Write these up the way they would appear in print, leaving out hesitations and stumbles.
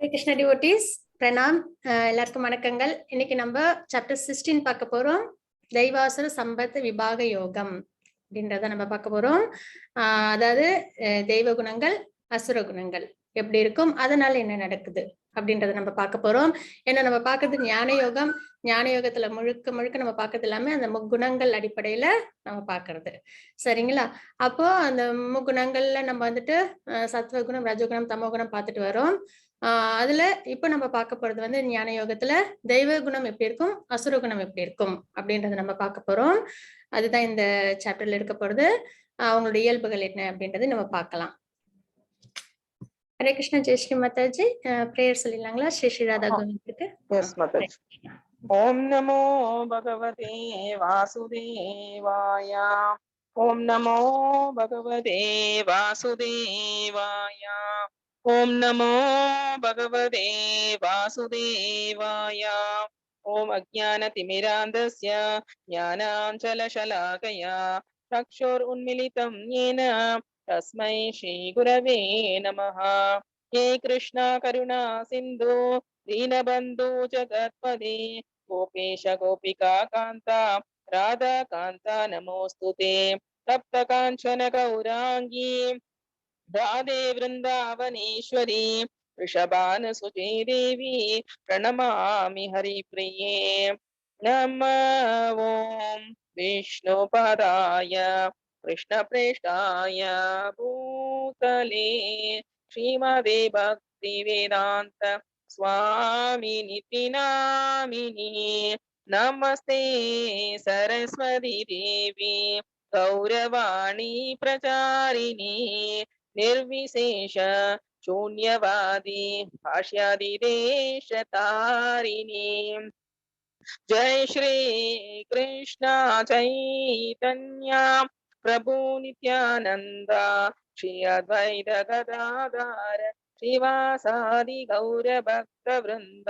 Krishna devotees Pranam. எல்லாருக்கும் வணக்கங்கள். இன்னைக்கு நம்ம சாப்டர் 16 பார்க்க போறோம். தெய்வாசுர சம்பத் விபாக யோகம் அப்படின்றத நம்ம பார்க்க போறோம். அதாவது தெய்வ குணங்கள் அசுர குணங்கள் எப்படி இருக்கும், அதனால என்ன நடக்குது அப்படின்றத நம்ம பார்க்க போறோம். ஏன்னா நம்ம பார்க்கறது ஞான யோகம். ஞான யோகத்துல முழுக்க முழுக்க நம்ம பார்க்கறது எல்லாமே அந்த முக்குணங்கள் அடிப்படையில நம்ம பார்க்கறது. சரிங்களா? அப்போ அந்த முக்குணங்கள்ல நம்ம வந்துட்டு சத்வகுணம், ரஜகுணம், தமோகுணம் பார்த்துட்டு வரோம். அதுல இப்ப நம்ம பார்க்க போறது வந்து ஞான யோகத்துல தெய்வ குணம் எப்படி இருக்கும், அசுர குணம் எப்படி இருக்கும் அப்படின்றத நம்ம பார்க்க போறோம். அதுதான் இந்த சாப்டர்ல இருக்க போறது. அவங்களோட இயல்புகள் என்ன அப்படின்றது நம்ம பார்க்கலாம். ஹரே கிருஷ்ணா. ஜெய் ஸ்ரீ மாதாஜி. பிரேயர் சொல்லிடலாங்களா? ஸ்ரீ ஸ்ரீ ராதா கோவிந்துக்கு. எஸ் மாதாஜி. ஓம் நமோ பகவதே வாசுதேவாய. ஓம் நமோ பகவதே வாசுதேவாய. ஓம் நமோ பகவதே வாசுதேவாய. ஓம் அஜ்ஞானதிமிராந்தஸ்ய ஞானாஞ்சலசலாகயா சக்ஷுர் உன்மிலிதம் येन तस्मै श्री गुरवे नमः. हे कृष्णा करुणा सिन्धु दीनबन्धु जगत्पते गोपेश गोपिका कान्ता राधा कान्ता नमोस्तुते. तप्त काञ्चन गौरांगी राधे वृन्दावनेश्वरी वृषभानुसुते देवी प्रणमामि हरिप्रिये. नमः ओं विष्णुपदाय कृष्णप्रेष्ठाय भूतले श्रीमदे भक्तिवेदान्त स्वामिनिति नामिने. नमस्ते सरस्वती देवी गौरवाणी प्रचारिणी निर्विशेष शून्यवादी भाष्यादिदेशतारिणी. जय श्री कृष्ण चैतन्य प्रभु नित्यानंद श्री अद्वैत गदाधर श्रीवासादि गौर भक्त वृंद.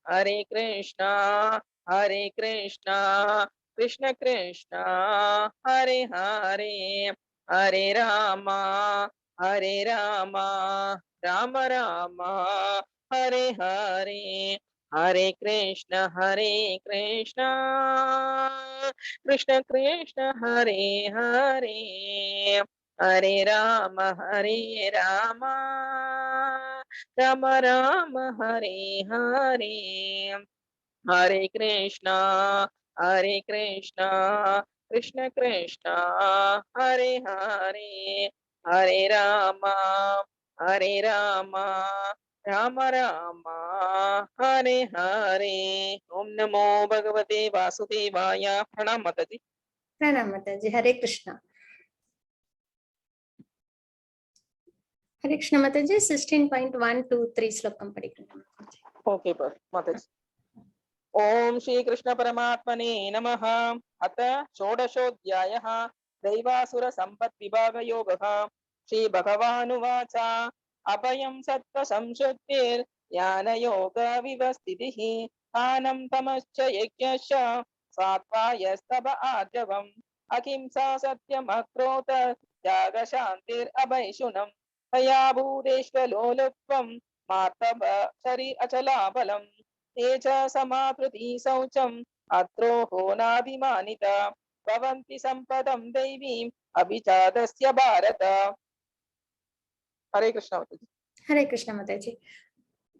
हरे कृष्णा कृष्ण कृष्ण हरे हरे, हरे राम राम राम हरे हरे, हरे कृष्ण कृष्ण कृष्ण हरे हरे, हरे राम राम राम हरे हरे, हरे कृष्ण कृष्ण कृष्ण हरे हरे, हरे राम राम राम हरे हरे. ओम नमो भगवते वासुदेवाय. प्रणाम माताजी. प्रणाम माताजी. हरे कृष्णा. हरे कृष्ण माताजी. 16.123 श्लोकम படிக்கலாம். ओके माताजी. ओम श्री कृष्ण परमात्मने नमः. अथ षोडशोऽध्यायः दैवासुर संपत् विभाग योगः. श्री भगवानुवाच अभयं सत्त्व संशुद्धिर् ज्ञान योग विवस्थितिः आनं तमश्च यज्ञश्च सात्वायस्तव आर्जवम् अहिंसा सत्यम् अक्रोध त्याग शान्तिर् अभयशुनम् तया भूतेष्वलोलुप्त्वं मार्तव शरी अचलाबलम् तेज समापृति शौचम् अत्रोहो नाभिमानिता भवन्ति सम्पदं दैवीम् अभिजातस्य भारत. ஹரே கிருஷ்ணா மாதாஜி. ஹரே கிருஷ்ண மாதாஜி.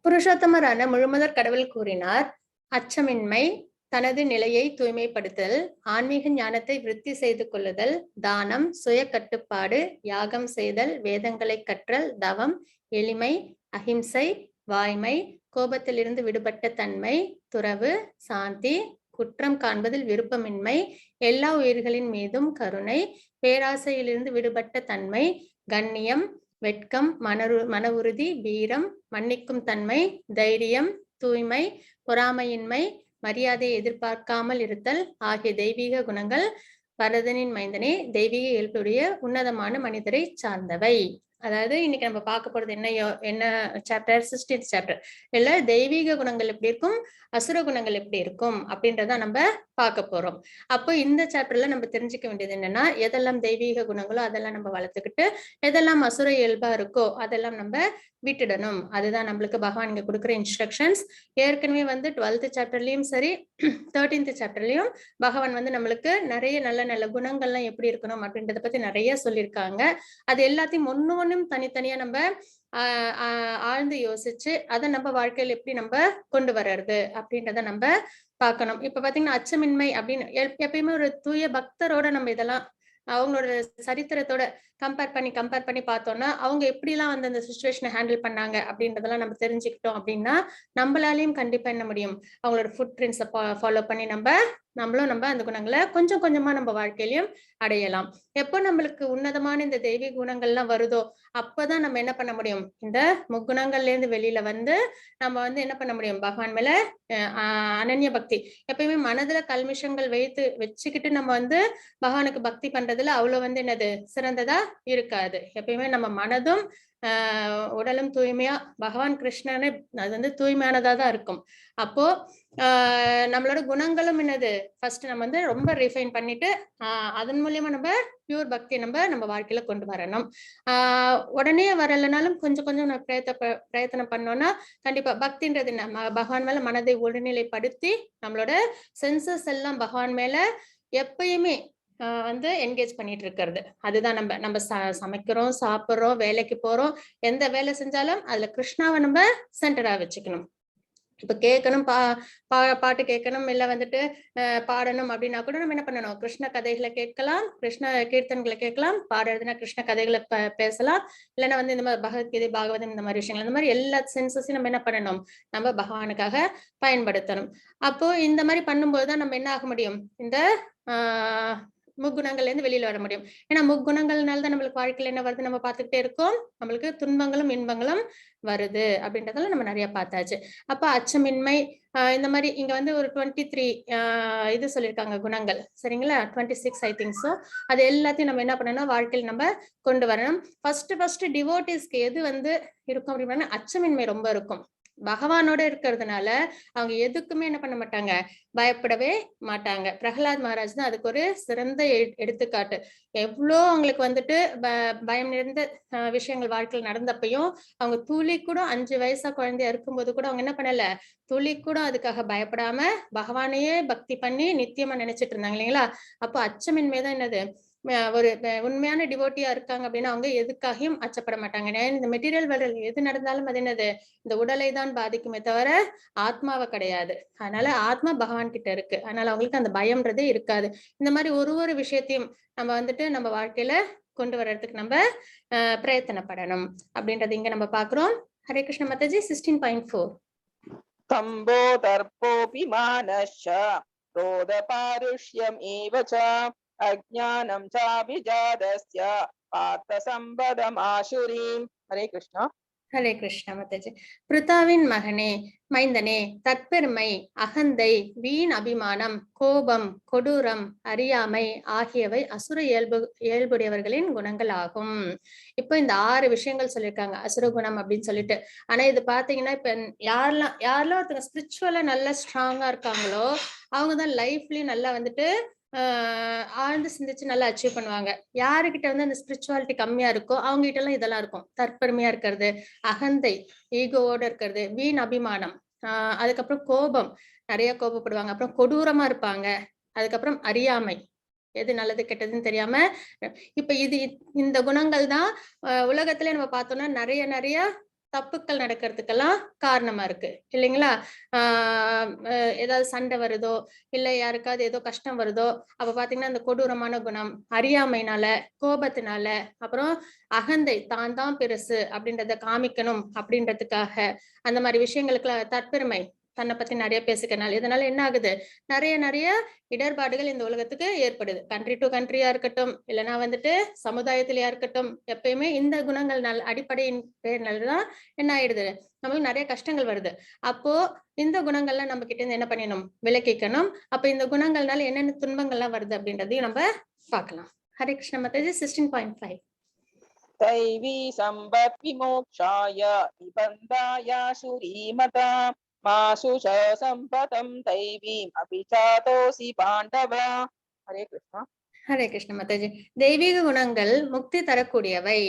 புருஷோத்தமரான முழுமுதற் கடவுள் கூறினார், அச்சமின்மை, தனது நிலையை தூய்மைப்படுத்தல், ஆன்மீக ஞானத்தை விருத்தி செய்து கொள்ளுதல், தானம், சுய கட்டுப்பாடு, யாகம் செய்தல், வேதங்களை கற்றல், தவம், எளிமை, அஹிம்சை, வாய்மை, கோபத்திலிருந்து விடுபட்ட தன்மை, துறவு, சாந்தி, குற்றம் காண்பதில் விருப்பமின்மை, எல்லா உயிர்களின் மீதும் கருணை, பேராசையிலிருந்து விடுபட்ட தன்மை, கண்ணியம், வெட்கம், மன உறுதி, வீரம், மன்னிக்கும் தன்மை, தைரியம், தூய்மை, பொறாமையின்மை, மரியாதையை எதிர்பார்க்காமல் இருத்தல் ஆகிய தெய்வீக குணங்கள் பரதனின் மைந்தனே தெய்வீக இயல்புடைய உன்னதமான மனிதரை சார்ந்தவை. அதாவது இன்னைக்கு நம்ம பார்க்க போறது என்ன சாப்டர் 16th சாப்டர் இல்ல தெய்வீக குணங்கள் எப்படி இருக்கும், அசுர குணங்கள் எப்படி இருக்கும் அப்படின்றத நம்ம பார்க்க போறோம். அப்போ இந்த சாப்டர்ல நம்ம தெரிஞ்சுக்க வேண்டியது என்னன்னா, எதெல்லாம் தெய்வீக குணங்களோ அதெல்லாம் நம்ம வளர்த்துக்கிட்டு, எதெல்லாம் அசுர இயல்பா இருக்கோ அதெல்லாம் நம்ம விட்டுடணும். அதுதான் நம்மளுக்கு பகவான் இங்க கொடுக்குற இன்ஸ்ட்ரக்ஷன்ஸ். ஏற்கனவே வந்து 12th சாப்டர்லயும் சரி 13th சாப்டர்லயும் பகவான் வந்து நம்மளுக்கு நிறைய நல்ல நல்ல குணங்கள்லாம் எப்படி இருக்கணும் அப்படின்றத பத்தி நிறைய சொல்லியிருக்காங்க. அது எல்லாத்தையும் ஒண்ணும் தனித்தனியா நம்ம ஆழ்ந்து யோசிச்சு அதை நம்ம வாழ்க்கையில எப்படி நம்ம கொண்டு வர்றது அப்படின்றத நம்ம பார்க்கணும். இப்ப பாத்தீங்கன்னா அச்சமின்மை அப்படின்னு எப்பயுமே ஒரு தூய பக்தரோட நம்ம இதெல்லாம் அவங்களோட சரித்திரத்தோட கம்பேர் பண்ணி பார்த்தோம்னா அவங்க எப்படிலாம் வந்து அந்த சுச்சுவேஷனை ஹேண்டில் பண்ணாங்க அப்படின்றதெல்லாம் நம்ம தெரிஞ்சுக்கிட்டோம் அப்படின்னா நம்மளாலையும் கண்டிப்பா என்ன முடியும், அவங்களோட ஃபுட் பிரிண்ட்ஸை ஃபாலோ பண்ணி நம்மளும் அந்த குணங்களை கொஞ்சம் கொஞ்சமா நம்ம வாழ்க்கையிலயும் அடையலாம். எப்போ நம்மளுக்கு உன்னதமான இந்த தெய்வீக குணங்கள்லாம் வருதோ அப்பதான் நம்ம என்ன பண்ண முடியும், இந்த முக்குணங்கள்ல இருந்து வெளியில வந்து நம்ம வந்து என்ன பண்ண முடியும், பகவான் மேல அனன்ய பக்தி. எப்பயுமே மனதுல கல்மிஷங்கள் வச்சுக்கிட்டு நம்ம வந்து பகவானுக்கு பக்தி பண்றதுல அவ்வளவு வந்து என்னது சிறந்ததா இருக்காது. எப்பயுமே நம்ம மனதும் உடலும் தூய்மையா பகவான் கிருஷ்ணனே அது வந்து தூய்மையானதா தான் இருக்கும். அப்போ நம்மளோட குணங்களும் என்னது ஃபர்ஸ்ட் நம்ம வந்து ரொம்ப ரிஃபைன் பண்ணிட்டு அதன் மூலியமா நம்ம பியூர் பக்தி நம்ம வாழ்க்கையில கொண்டு வரணும். உடனே வரலனாலும் கொஞ்சம் கொஞ்சம் பிரயத்தனம் பண்ணோம்னா கண்டிப்பா பக்தின்றது பகவான் மேல மனதை ஒருநிலைப்படுத்தி நம்மளோட சென்சஸ் எல்லாம் பகவான் மேல எப்பயுமே வந்து என்கேஜ் பண்ணிட்டு இருக்கிறது. அதுதான் நம்ம சமைக்கிறோம், சாப்பிடுறோம், வேலைக்கு போறோம், எந்த வேலை செஞ்சாலும் அதுல கிருஷ்ணாவை நம்ம சென்டரா வச்சுக்கணும். இப்ப கேட்கணும் பாட்டு கேட்கணும் இல்ல வந்துட்டு பாடணும் அப்படின்னா கூட நம்ம என்ன பண்ணணும், கிருஷ்ண கதைகளை கேட்கலாம், கிருஷ்ண கீர்த்தன்களை கேட்கலாம், பாடுறதுனா கிருஷ்ண கதைகளை பேசலாம், இல்லைன்னா வந்து இந்த மாதிரி பகவத்கீதை பாகவதம் இந்த மாதிரி விஷயங்கள், இந்த மாதிரி எல்லா சென்சஸையும் நம்ம என்ன பண்ணணும், நம்ம பகவானுக்காக பயன்படுத்தணும். அப்போ இந்த மாதிரி பண்ணும்போதுதான் நம்ம என்ன ஆக முடியும், இந்த முக்குணங்கள்ல இருந்து வெளியில வர முடியும். ஏன்னா முக்குணங்கள்னால தான் நம்மளுக்கு வாழ்க்கையில என்ன வருது நம்ம பார்த்துக்கிட்டே இருக்கோம், நம்மளுக்கு துன்பங்களும் இன்பங்களும் வருது அப்படின்றதெல்லாம் நம்ம நிறைய பார்த்தாச்சு. அப்ப அச்சமின்மை இந்த மாதிரி இங்க வந்து ஒரு 23 இது சொல்லியிருக்காங்க குணங்கள், சரிங்களா, 26 ஐ திங்க். ஸோ அது எல்லாத்தையும் நம்ம என்ன பண்ணணும், வாழ்க்கையில் நம்ம கொண்டு வரணும். ஃபர்ஸ்ட் டிவோட்டிஸ்க்கு எது வந்து இருக்கும் அப்படின்னா அச்சமின்மை ரொம்ப இருக்கும். பகவானோட இருக்கிறதுனால அவங்க எதுக்குமே என்ன பண்ண மாட்டாங்க, பயப்படவே மாட்டாங்க. பிரகலாத் மகாராஜ் தான் அதுக்கு ஒரு சிறந்த எடுத்துக்காட்டு. எவ்வளோ அவங்களுக்கு வந்துட்டு பயம் நிறைந்த விஷயங்கள் வாழ்க்கையில் நடந்தப்பையும் அவங்க துளி கூட 5 வயசா குழந்தையா இருக்கும்போது கூட அவங்க என்ன பண்ணல, துளி கூட அதுக்காக பயப்படாம பகவானையே பக்தி பண்ணி நித்தியமா நினைச்சிட்டு இருந்தாங்க இல்லைங்களா. அப்போ அச்சமின்மைதான் என்னது, ஒரு உண்மையான டிவோட்டியா இருக்காங்க அப்படின்னா அவங்க எதுக்காகவும் அச்சப்பட மாட்டாங்க. இந்த மெட்டீரியல் வேர்ல்ட் எது நடந்தாலும் அது என்னது, இந்த உடலை தான் பாதிக்குமே தவிர ஆத்மாவை கிடையாது. அதனால ஆத்மா பகவான் கிட்ட இருக்கு, அதனால அவங்களுக்கு அந்த பயம்ன்றதே இருக்காது. இந்த மாதிரி ஒரு விஷயத்தையும் நம்ம வந்துட்டு நம்ம வாழ்க்கையில கொண்டு வர்றதுக்கு நம்ம பிரயத்தனப்படணும் அப்படின்றது இங்க நம்ம பாக்குறோம். ஹரே கிருஷ்ண மாதாஜி. 16.4 தம்போ தர்ப்போபி மானஸ்ச க்ரோத பாருஷ்யம் ஏவச அஜ்ஞானம் சாபிஜாதஸ்ய பார்த்த சம்பதம் ஆசுரீம். ஹரே கிருஷ்ணா. ஹரே கிருஷ்ணா மாதாஜி. பிருத்தாவின் மகனே, மைந்தனே, தற்பெருமை, அகந்தை, வீண் அபிமானம், கோபம், கொடூரம், அறியாமை ஆகியவை அசுர இயல்புடையவர்களின் குணங்கள் ஆகும். இப்போ இந்த 6 விஷயங்கள் சொல்லியிருக்காங்க அசுர குணம் அப்படின்னு சொல்லிட்டு. ஆனா இது பாத்தீங்கன்னா இப்ப யாரெல்லாம் ஒருத்தங்க ஸ்பிரிச்சுவலா நல்லா ஸ்ட்ராங்கா இருக்காங்களோ அவங்கதான் லைஃப்லயும் நல்லா வந்துட்டு ஆழ்ந்து சிந்திச்சு நல்லா அச்சீவ் பண்ணுவாங்க. யாருக்கிட்ட வந்து அந்த ஸ்பிரிச்சுவாலிட்டி கம்மியா இருக்கோ அவங்க கிட்ட எல்லாம் இதெல்லாம் இருக்கும். தற்பெருமையா இருக்கிறது, அகந்தை ஈகோவோட இருக்கிறது, வீண் அபிமானம், அதுக்கப்புறம் கோபம், நிறைய கோபப்படுவாங்க, அப்புறம் கொடூரமா இருப்பாங்க, அதுக்கப்புறம் அறியாமை, எது நல்லது கெட்டதுன்னு தெரியாம. இப்ப இந்த குணங்கள் தான் உலகத்திலே நம்ம பார்த்தோம்னா நிறைய தப்புக்கள் நடக்கிறதுக்கெல்லாம் காரணமா இருக்கு இல்லைங்களா. ஏதாவது சண்டை வருதோ இல்ல யாருக்காவது ஏதோ கஷ்டம் வருதோ அப்ப பாத்தீங்கன்னா அந்த கொடூரமான குணம், அறியாமைனால, கோபத்தினால, அப்புறம் அகந்தை, தான் பெருசு அப்படின்றத காமிக்கணும் அப்படின்றதுக்காக, அந்த மாதிரி விஷயங்களுக்கு தற்பெருமை, தன்னை பத்தி நிறைய பேசிக்கிறனால இதனால என்ன ஆகுது, நிறைய இடர்பாடுகள் இந்த உலகத்துக்கு ஏற்படுது. கண்ட்ரி டு கண்ட்ரியா இருக்கட்டும், இல்லைன்னா வந்துட்டு சமுதாயத்திலயா இருக்கட்டும், எப்பயுமே இந்த குணங்கள் அடிப்படையின் பேர்னாலதான் என்ன ஆயிடுது, நம்மளுக்கு நிறைய கஷ்டங்கள் வருது. அப்போ இந்த குணங்கள்லாம் நம்ம கிட்ட இருந்து என்ன பண்ணிடணும், விலக்கிக்கணும். அப்ப இந்த குணங்கள்னால என்னென்ன துன்பங்கள்லாம் வருது அப்படின்றதையும் நம்ம பார்க்கலாம். ஹரே கிருஷ்ண மாதாஜி. 16.5 दैवी संपत् विमोक्षाय निबन्धाय शुरीमता मासु च सम्पतं दैवीम् अपि चातोऽसि पाण्डव. हरे कृष्णा. ஹரே கிருஷ்ண மாதாஜி. தெய்வீக குணங்கள் முக்தி தரக்கூடியவை.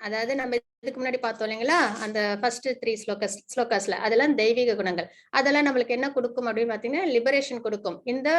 அதாவது நம்ம இதுக்கு முன்னாடி பார்த்தோம் இல்லைங்களா, அந்த ஃபர்ஸ்ட் 3 ஸ்லோகஸ்ல அதெல்லாம் தெய்வீக குணங்கள். அதெல்லாம் நம்மளுக்கு என்ன கொடுக்கும் அப்படின்னு பாத்தீங்கன்னா, லிபரேஷன் கொடுக்கும். இந்த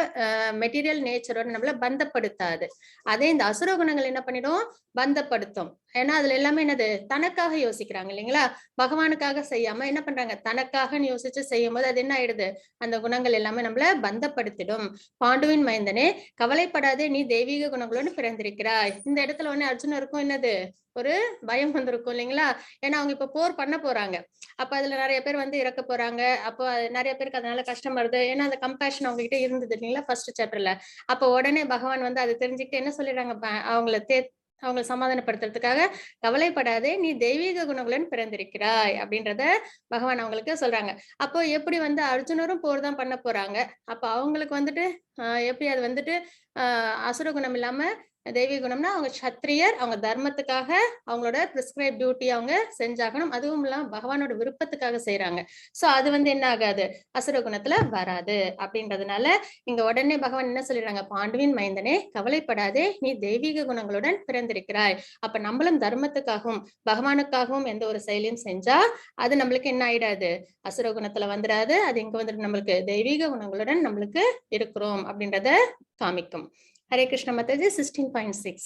மெட்டீரியல் நேச்சரோட நம்மள பந்தப்படுத்தாது. அதே இந்த அசுர குணங்கள் என்ன பண்ணிடும், பந்தப்படுத்தும். ஏன்னா அதுல எல்லாமே என்னது, தனக்காக யோசிக்கிறாங்க இல்லைங்களா, பகவானுக்காக செய்யாம என்ன பண்றாங்க, தனக்காக யோசிச்சு செய்யும் போது அது என்ன ஆயிடுது, அந்த குணங்கள் எல்லாமே நம்மள பந்தப்படுத்திடும். பாண்டுவின் மைந்தனே கவலைப்படாதே, நீ தெய்வீக குணங்களோடு பிறந்திருக்கிறாய். இந்த இடத்துல ஒண்ணு அர்ஜுனருக்கும் என்னது, ஒரு பயம் வந்திருக்கும் இல்லைங்களா. ஏன்னா அவங்க இப்ப போர் பண்ண போறாங்க. அப்ப அதுல நிறைய பேர் வந்து இறக்க போறாங்க. அப்போ நிறைய பேருக்கு அதனால கஷ்டம் வருது. ஏன்னா அந்த கம்பேஷன் அவங்க கிட்ட இருந்தது இல்லைங்களா ஃபர்ஸ்ட் சாப்டர்ல. அப்ப உடனே பகவான் வந்து அதை தெரிஞ்சுக்கிட்டு என்ன சொல்லிடுறாங்க, அவங்களை சமாதானப்படுத்துறதுக்காக, கவலைப்படாதே நீ தெய்வீக குணங்களுடன் பிறந்திருக்கிறாய் அப்படின்றத பகவான் அவங்களுக்கு சொல்றாங்க. அப்போ எப்படி வந்து அர்ஜுனரும் போர் தான் பண்ண போறாங்க. அப்ப அவங்களுக்கு வந்துட்டு எப்படி அது வந்துட்டு அசுர குணம் இல்லாம தெய்வீக குணம்னா, அவங்க சத்திரியர், அவங்க தர்மத்துக்காக அவங்களோட பிரிஸ்கிரைப் டியூட்டி அவங்க செஞ்சாகணும். அதுவும் இல்லாம பகவானோட விருப்பத்துக்காக செய்யறாங்க. சோ அது வந்து என்ன ஆகாது, அசுர குணத்துல வராது. அப்படின்றதுனால இங்க உடனே பகவான் என்ன சொல்லிடுறாங்க, பாண்டுவின் மைந்தனே கவலைப்படாதே, நீ தெய்வீக குணங்களுடன் பிறந்திருக்கிறாய். அப்ப நம்மளும் தர்மத்துக்காகவும் பகவானுக்காகவும் எந்த ஒரு செயலையும் செஞ்சா அது நம்மளுக்கு என்ன ஆயிடாது, அசுர குணத்துல வந்துடாது. அது இங்க வந்துட்டு நம்மளுக்கு தெய்வீக குணங்களுடன் நம்மளுக்கு இருக்கிறோம் அப்படின்றத காமிக்கும். हरे कृष्ण माताजी. 16.6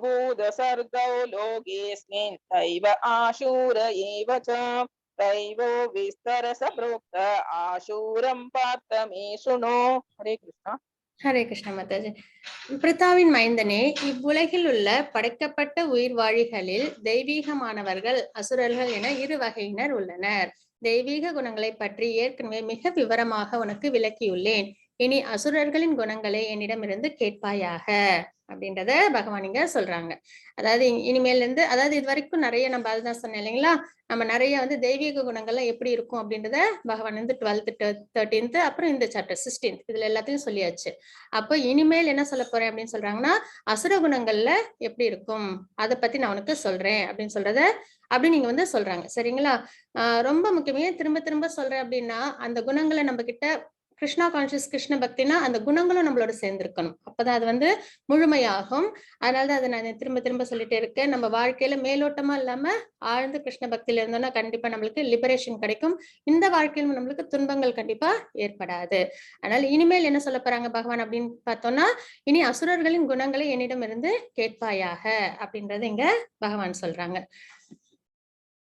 भूत सर्गौ लोकेऽस्मिन् दैव आशूर एव च दैवो विस्तरस प्रोक्त आशूरं पार्थ मे शृणु. हरे कृष्णा. ஹரே கிருஷ்ண மாதாஜி. பிரித்தாவின் மைந்தனே, இவ்வுலகில் உள்ள படைக்கப்பட்ட உயிர் வாழிகளில் தெய்வீகமானவர்கள் அசுரர்கள் என இரு வகையினர் உள்ளனர். தெய்வீக குணங்களை பற்றி ஏற்கனவே மிக விவரமாக உனக்கு விளக்கியுள்ளேன். இனி அசுரர்களின் குணங்களை என்னிடமிருந்து கேட்பாயாக அப்படின்றத பகவான் இங்க சொல்றாங்க. அதாவது இனிமேல இருந்து, அதாவது இது வரைக்கும் நிறைய நம்ம அதுதான் சொன்னேன் இல்லைங்களா, நம்ம நிறைய வந்து தெய்வீக குணங்கள்லாம் எப்படி இருக்கும் அப்படின்றத பகவான் வந்து 12th 13th அப்புறம் இந்த சாப்டர் 16th இதுல எல்லாத்தையும் சொல்லியாச்சு. அப்ப இனிமேல் என்ன சொல்ல போறேன் அப்படின்னு சொல்றாங்கன்னா, அசுர குணங்கள்ல எப்படி இருக்கும் அதை பத்தி நான் உனக்கு சொல்றேன் அப்படின்னு சொல்றத அப்படி நீங்க வந்து சொல்றாங்க. சரிங்களா. ரொம்ப முக்கியமே திரும்ப திரும்ப சொல்றேன் அப்படின்னா, அந்த குணங்களை நம்ம கிட்ட கிருஷ்ணா கான்சியஸ் கிருஷ்ண பக்தினா அந்த குணங்களும் நம்மளோட சேர்ந்திருக்கணும். அப்பதான் அது வந்து முழுமையாகும். அதனாலதான் அதை நான் திரும்ப திரும்ப சொல்லிட்டே இருக்கேன். நம்ம வாழ்க்கையில மேலோட்டமா இல்லாம ஆழ்ந்த கிருஷ்ண பக்தியில இருந்தோம்னா கண்டிப்பா நம்மளுக்கு லிபரேஷன் கிடைக்கும். இந்த வாழ்க்கையிலும் நம்மளுக்கு துன்பங்கள் கண்டிப்பா ஏற்படாது. அதனால இனிமேல் என்ன சொல்ல போறாங்க பகவான் அப்படின்னு பார்த்தோம்னா, இனி அசுரர்களின் குணங்களை என்னிடம் இருந்து கேட்பாயாக அப்படின்றத இங்க பகவான் சொல்றாங்க.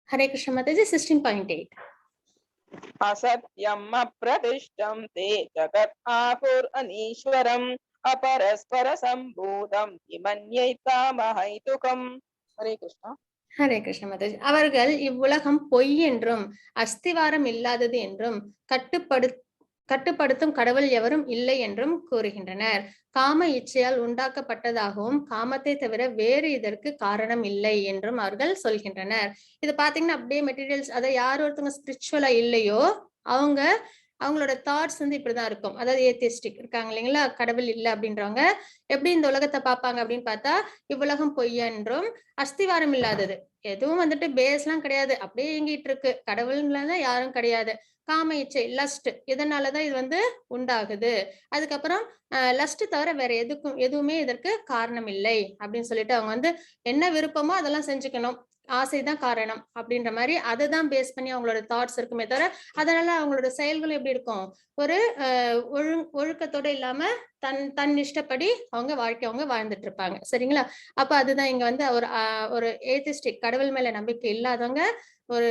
ஹரே கிருஷ்ண மாதாஜி. 16.8 असत्यम् अप्रतिष्ठं ते जगत् आहुरनीश्वरम् अपरस्पर सम्भूतं किमन्यैतामहैतुकम्. हरे कृष्णा. ஹரே கிருஷ்ண மாதாஜி. அவர்கள் இவ்வுலகம் பொய் என்றும் அஸ்திவாரம் இல்லாதது என்றும் கட்டுப்படுத்தும் கடவுள் எவரும் இல்லை என்றும் கூறுகின்றனர். காம இச்சையால் உண்டாக்கப்பட்டதாகவும் காமத்தை தவிர வேறு இதற்கு காரணம் இல்லை என்றும் அவர்கள் சொல்கின்றனர். இது பாத்தீங்கன்னா அப்படியே மெட்டீரியல்ஸ், அதை யார் ஒருத்தவங்க ஸ்பிரிச்சுவலா இல்லையோ அவங்களோட தாட்ஸ் வந்து இப்படிதான் இருக்கும். அதாவது ஏத்திஸ்டிக் இருக்காங்க இல்லைங்களா, கடவுள் இல்லை அப்படின்றவங்க எப்படி இந்த உலகத்தை பார்ப்பாங்க அப்படின்னு பார்த்தா, இவ்வுலகம் பொய் என்றும் அஸ்திவாரம் இல்லாதது, எதுவும் வந்துட்டு பேஸ் எல்லாம் கிடையாது, அப்படியே இயங்கிட்டு இருக்கு, கடவுள்லாம் யாரும் கிடையாது. காம இச்சை லஸ்ட், இதனாலதான் இது வந்து உண்டாகுது. அதுக்கப்புறம் லஸ்ட் தவிர வேற எதுவுமே இதற்கு காரணம் இல்லை அப்படின்னு சொல்லிட்டு அவங்க வந்து என்ன விருப்பமோ அதெல்லாம் செஞ்சுக்கணும், ஆசைதான் காரணம் அப்படின்ற மாதிரி அதை தான் பேஸ் பண்ணி அவங்களோட தாட்ஸ் இருக்குமே தவிர, அதனால அவங்களோட செயல்களும் எப்படி இருக்கும், ஒரு ஒழுக்கத்தோட இல்லாம தன் இஷ்டப்படி அவங்க வாழ்க்கை அவங்க வாழ்ந்துட்டு இருப்பாங்க. சரிங்களா. அப்ப அதுதான் இங்க வந்து ஒரு ஏத்திஸ்டிக் கடவுள் மேல நம்பிக்கை இல்லாதவங்க ஒரு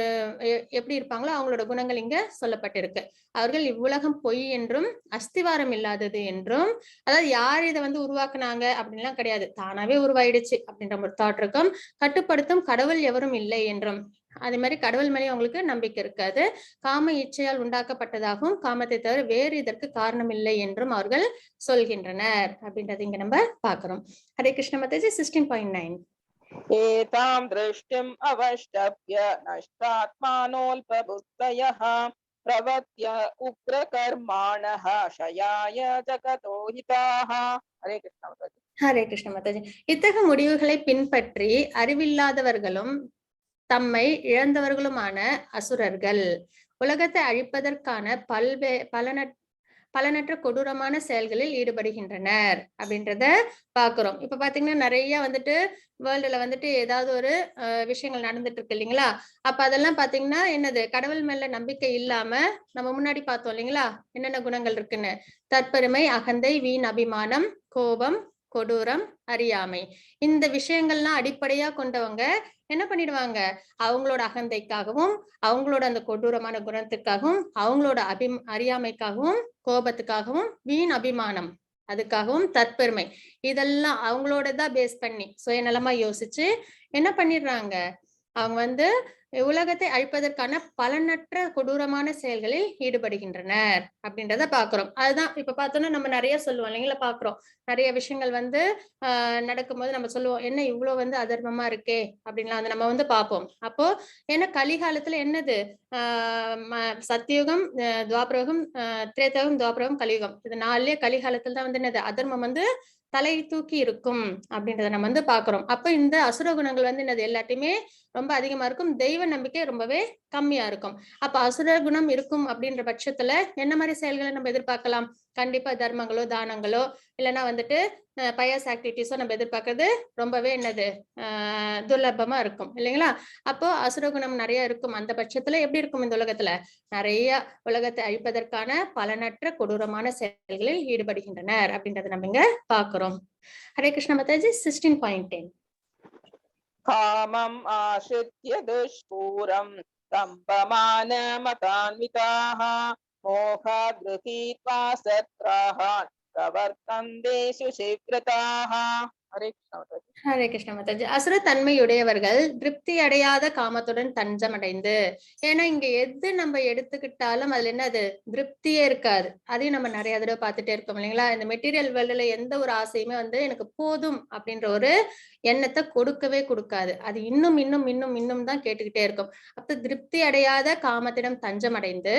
எப்படி இருப்பாங்களோ அவங்களோட குணங்கள் இங்க சொல்லப்பட்டிருக்கு. அவர்கள் இவ்வுலகம் பொய் என்றும் அஸ்திவாரம் இல்லாதது என்றும், அதாவது யார் இதை வந்து உருவாக்குனாங்க அப்படின்லாம் கிடையாது, தானாவே உருவாயிடுச்சு அப்படின்ற ஒரு தாட் இருக்கும். கட்டுப்படுத்தும் கடவுள் எவரும் இல்லை என்றும், அதே மாதிரி கடவுள் மேலே அவங்களுக்கு நம்பிக்கை இருக்காது. காம இச்சையால் உண்டாக்கப்பட்டதாகவும் காமத்தை தவிர வேறு இதற்கு காரணம் இல்லை என்றும் அவர்கள் சொல்கின்றனர் அப்படின்றது இங்க நம்ம பாக்குறோம். ஹரே கிருஷ்ண மாதாஜி. 16.9 एतां दृष्टिम् अवष्टभ्य नष्टात्मानोऽल्पबुद्धयः प्रवत्य उग्रकर्माणः क्षयाय जगतो हिताः. हरे कृष्ण. ஹரே கிருஷ்ண மாதாஜி. இத்தகைய முடிவுகளை பின்பற்றி அறிவில்லாதவர்களும் தம்மை இழந்தவர்களுமான அசுரர்கள் உலகத்தை அழிப்பதற்கான பலனற்ற கொடூரமான செயல்களில் ஈடுபடுகின்றனர் அப்படின்றத பாக்குறோம். இப்ப பாத்தீங்கன்னா நிறைய வந்துட்டு வேர்ல்டுல வந்துட்டு ஏதாவது ஒரு விஷயங்கள் நடந்துட்டு இருக்கு இல்லைங்களா? அப்ப அதெல்லாம் பாத்தீங்கன்னா என்னது, கடவுள் மேல நம்பிக்கை இல்லாம நம்ம முன்னாடி பார்த்தோம் இல்லைங்களா என்னென்ன குணங்கள் இருக்குன்னு. தற்பெருமை, அகந்தை, வீண் அபிமானம், கோபம், கொடூரம், அறியாமை, இந்த விஷயங்கள்லாம் அடிப்படையா கொண்டவங்க என்ன பண்ணிடுவாங்க, அவங்களோட அகந்தைக்காகவும் அவங்களோட அந்த கொடூரமான குணத்துக்காகவும் அவங்களோட அறியாமைக்காகவும் கோபத்துக்காகவும் வீண் அபிமானம் அதுக்காகவும் தற்பெருமை, இதெல்லாம் அவங்களோடதான் பேஸ் பண்ணி சுயநலமா யோசிச்சு என்ன பண்ணிடுறாங்க, அவங்க வந்து உலகத்தை அழிப்பதற்கான பலனற்ற கொடூரமான செயல்களில் ஈடுபடுகின்றனர் அப்படின்றத பாக்குறோம். அதுதான் இப்ப பார்த்தோம்னா நம்ம நிறைய சொல்லுவோம் இல்லைங்களா, பாக்குறோம் நிறைய விஷயங்கள் வந்து நடக்கும்போது நம்ம சொல்லுவோம் என்ன இவ்வளவு வந்து அதர்மமா இருக்கே அப்படின்லாம் வந்து நம்ம வந்து பார்ப்போம். அப்போ ஏன்னா கலிகாலத்துல என்னது, சத்தியுகம், துவாபரயுகம், திரேதாயுகம், துவாபரயுகம், கலியுகம், இது நாலுலயே கலிகாலத்துல தான் வந்து என்னது அதர்மம் வந்து தலை தூக்கி இருக்கும் அப்படின்றத நம்ம வந்து பாக்குறோம். அப்ப இந்த அசுர குணங்கள் வந்து என்னது எல்லாத்தையுமே ரொம்ப அதிகமா இருக்கும், தெய்வ நம்பிக்கை ரொம்பவே கம்மியா இருக்கும். அப்ப அசுர குணம் இருக்கும் அப்படின்ற பட்சத்துல என்ன மாதிரி செயல்களை நம்ம எதிர்பார்க்கலாம், கண்டிப்பா தர்மங்களோ தானங்களோ இல்லைன்னா வந்துட்டு பயஸ் ஆக்டிவிட்டிஸோ நம்ம எதிர்பார்க்கறது ரொம்பவே என்னது துர்லபமா இருக்கும் இல்லைங்களா? அப்போ அசுர குணம் நிறைய இருக்கும். அந்த பட்சத்துல எப்படி இருக்கும், இந்த உலகத்துல நிறைய உலகத்தை அழிப்பதற்கான பலனற்ற கொடூரமான செயல்களில் ஈடுபடுகின்றனர் அப்படின்றத நம்ம இங்க பாக்குறோம். ஹரே கிருஷ்ண மாதாஜி. 16.10 காமம் ஆசிரித்ய துஷ்பூரம் கம்பமான மதான்விதாः மோகாத் கிரஹீத்வா சத்ராஹான் பிரவர்த்தந்தே சுசிவ்ரதாः. ஹரே கிருஷ்ண மாதாஜி. ஹரே கிருஷ்ண மாதாஜி. அசுர தன்மையுடையவர்கள் திருப்தி அடையாத காமத்துடன் தஞ்சம் அடைந்து, ஏன்னா இங்க எது நம்ம எடுத்துக்கிட்டாலும் அதுல என்னது திருப்தியே இருக்காது. அதையும் நம்ம நிறைய தடவை பார்த்துட்டே இருக்கோம் இல்லைங்களா? இந்த மெட்டீரியல் வேர்ல்டுல எந்த ஒரு ஆசையுமே வந்து எனக்கு போதும் அப்படின்ற ஒரு எண்ணத்தை கொடுக்கவே கொடுக்காது. அது இன்னும் இன்னும் இன்னும் இன்னும் தான் கேட்டுக்கிட்டே இருக்கும். அப்ப திருப்தி அடையாத காமத்திடம் தஞ்சம் அடைந்து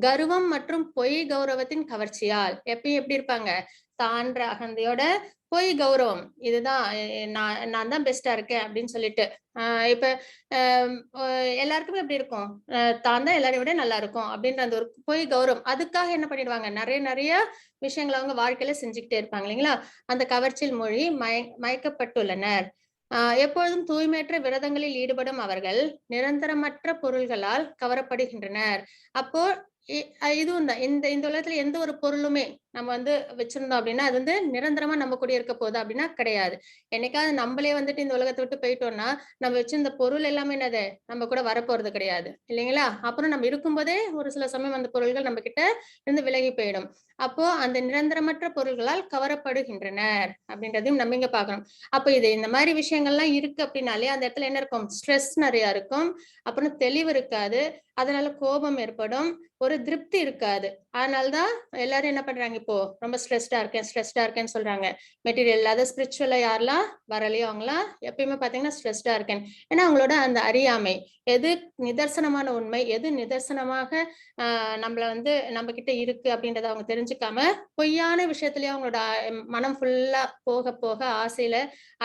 கர்வம் மற்றும் பொய் கௌரவத்தின் கவர்ச்சியால் எப்பயும் எப்படி இருப்பாங்க, தான்ற அகந்தையோட பொய் கௌரவம், இதுதான் நான் தான் பெஸ்டா இருக்கேன் அப்படின்னு சொல்லிட்டு இப்ப எல்லாருக்குமே எப்படி இருக்கும், தான் தான் எல்லாரையும் விட நல்லா இருக்கும் அப்படின்ற அந்த ஒரு பொய் கௌரவம், அதுக்காக என்ன பண்ணிடுவாங்க, நிறைய நிறைய விஷயங்களை அவங்க வாழ்க்கையில செஞ்சுக்கிட்டே இருப்பாங்க இல்லைங்களா? அந்த கவர்ச்சியில் மொழி மயக்கப்பட்டுள்ளனர். எப்பொழுதும் தூய்மையற்ற விரதங்களில் ஈடுபடும் அவர்கள் நிரந்தரமற்ற பொருள்களால் கவரப்படுகின்றனர். அப்போ இதுவும் தான், இந்த உலகத்துல எந்த ஒரு பொருளுமே நம்ம வந்து வச்சிருந்தோம் அப்படின்னா அது வந்து நிரந்தரமா நம்ம கூட இருக்க போகுது அப்படின்னா கிடையாது. என்னைக்காவது நம்மளே வந்துட்டு இந்த உலகத்தை விட்டு போயிட்டோம்னா நம்ம வச்சிருந்த பொருள் எல்லாமே என்னது நம்ம கூட வரப்போறது கிடையாது இல்லைங்களா? அப்புறம் நம்ம இருக்கும்போதே ஒரு சில சமயம் அந்த பொருள்கள் நம்ம கிட்ட இருந்து விலகி போயிடும். அப்போ அந்த நிரந்தரமற்ற பொருள்களால் கவரப்படுகின்றனர் அப்படின்றதையும் நம்ம இங்க பாக்கணும். அப்போ இது இந்த மாதிரி விஷயங்கள்லாம் இருக்கு அப்படின்னாலே அந்த இடத்துல என்ன இருக்கும், ஸ்ட்ரெஸ் நிறைய இருக்கும், அப்புறம் தெளிவு இருக்காது, அதனால கோபம் ஏற்படும், ஒரு திருப்தி இருக்காது. அதனாலதான் எல்லாரும் என்ன பண்றாங்க, இப்போ ரொம்ப ஸ்ட்ரெஸ்டா இருக்கேன்னு சொல்றாங்க. மெட்டீரியல் இல்லாத ஸ்பிரிச்சுவலா யாரெல்லாம் வரலையோ அவங்களாம் எப்பயுமே பாத்தீங்கன்னா ஸ்ட்ரெஸ்டா இருக்கேன். ஏன்னா அவங்களோட அந்த அறியாமை, எது நிதர்சனமான உண்மை, எது நிதர்சனமாக நம்மள வந்து நம்ம கிட்ட இருக்கு அப்படின்றத அவங்க தெரிஞ்சுக்காம பொய்யான விஷயத்திலயே அவங்களோட மனம் ஃபுல்லா போக போக ஆசையில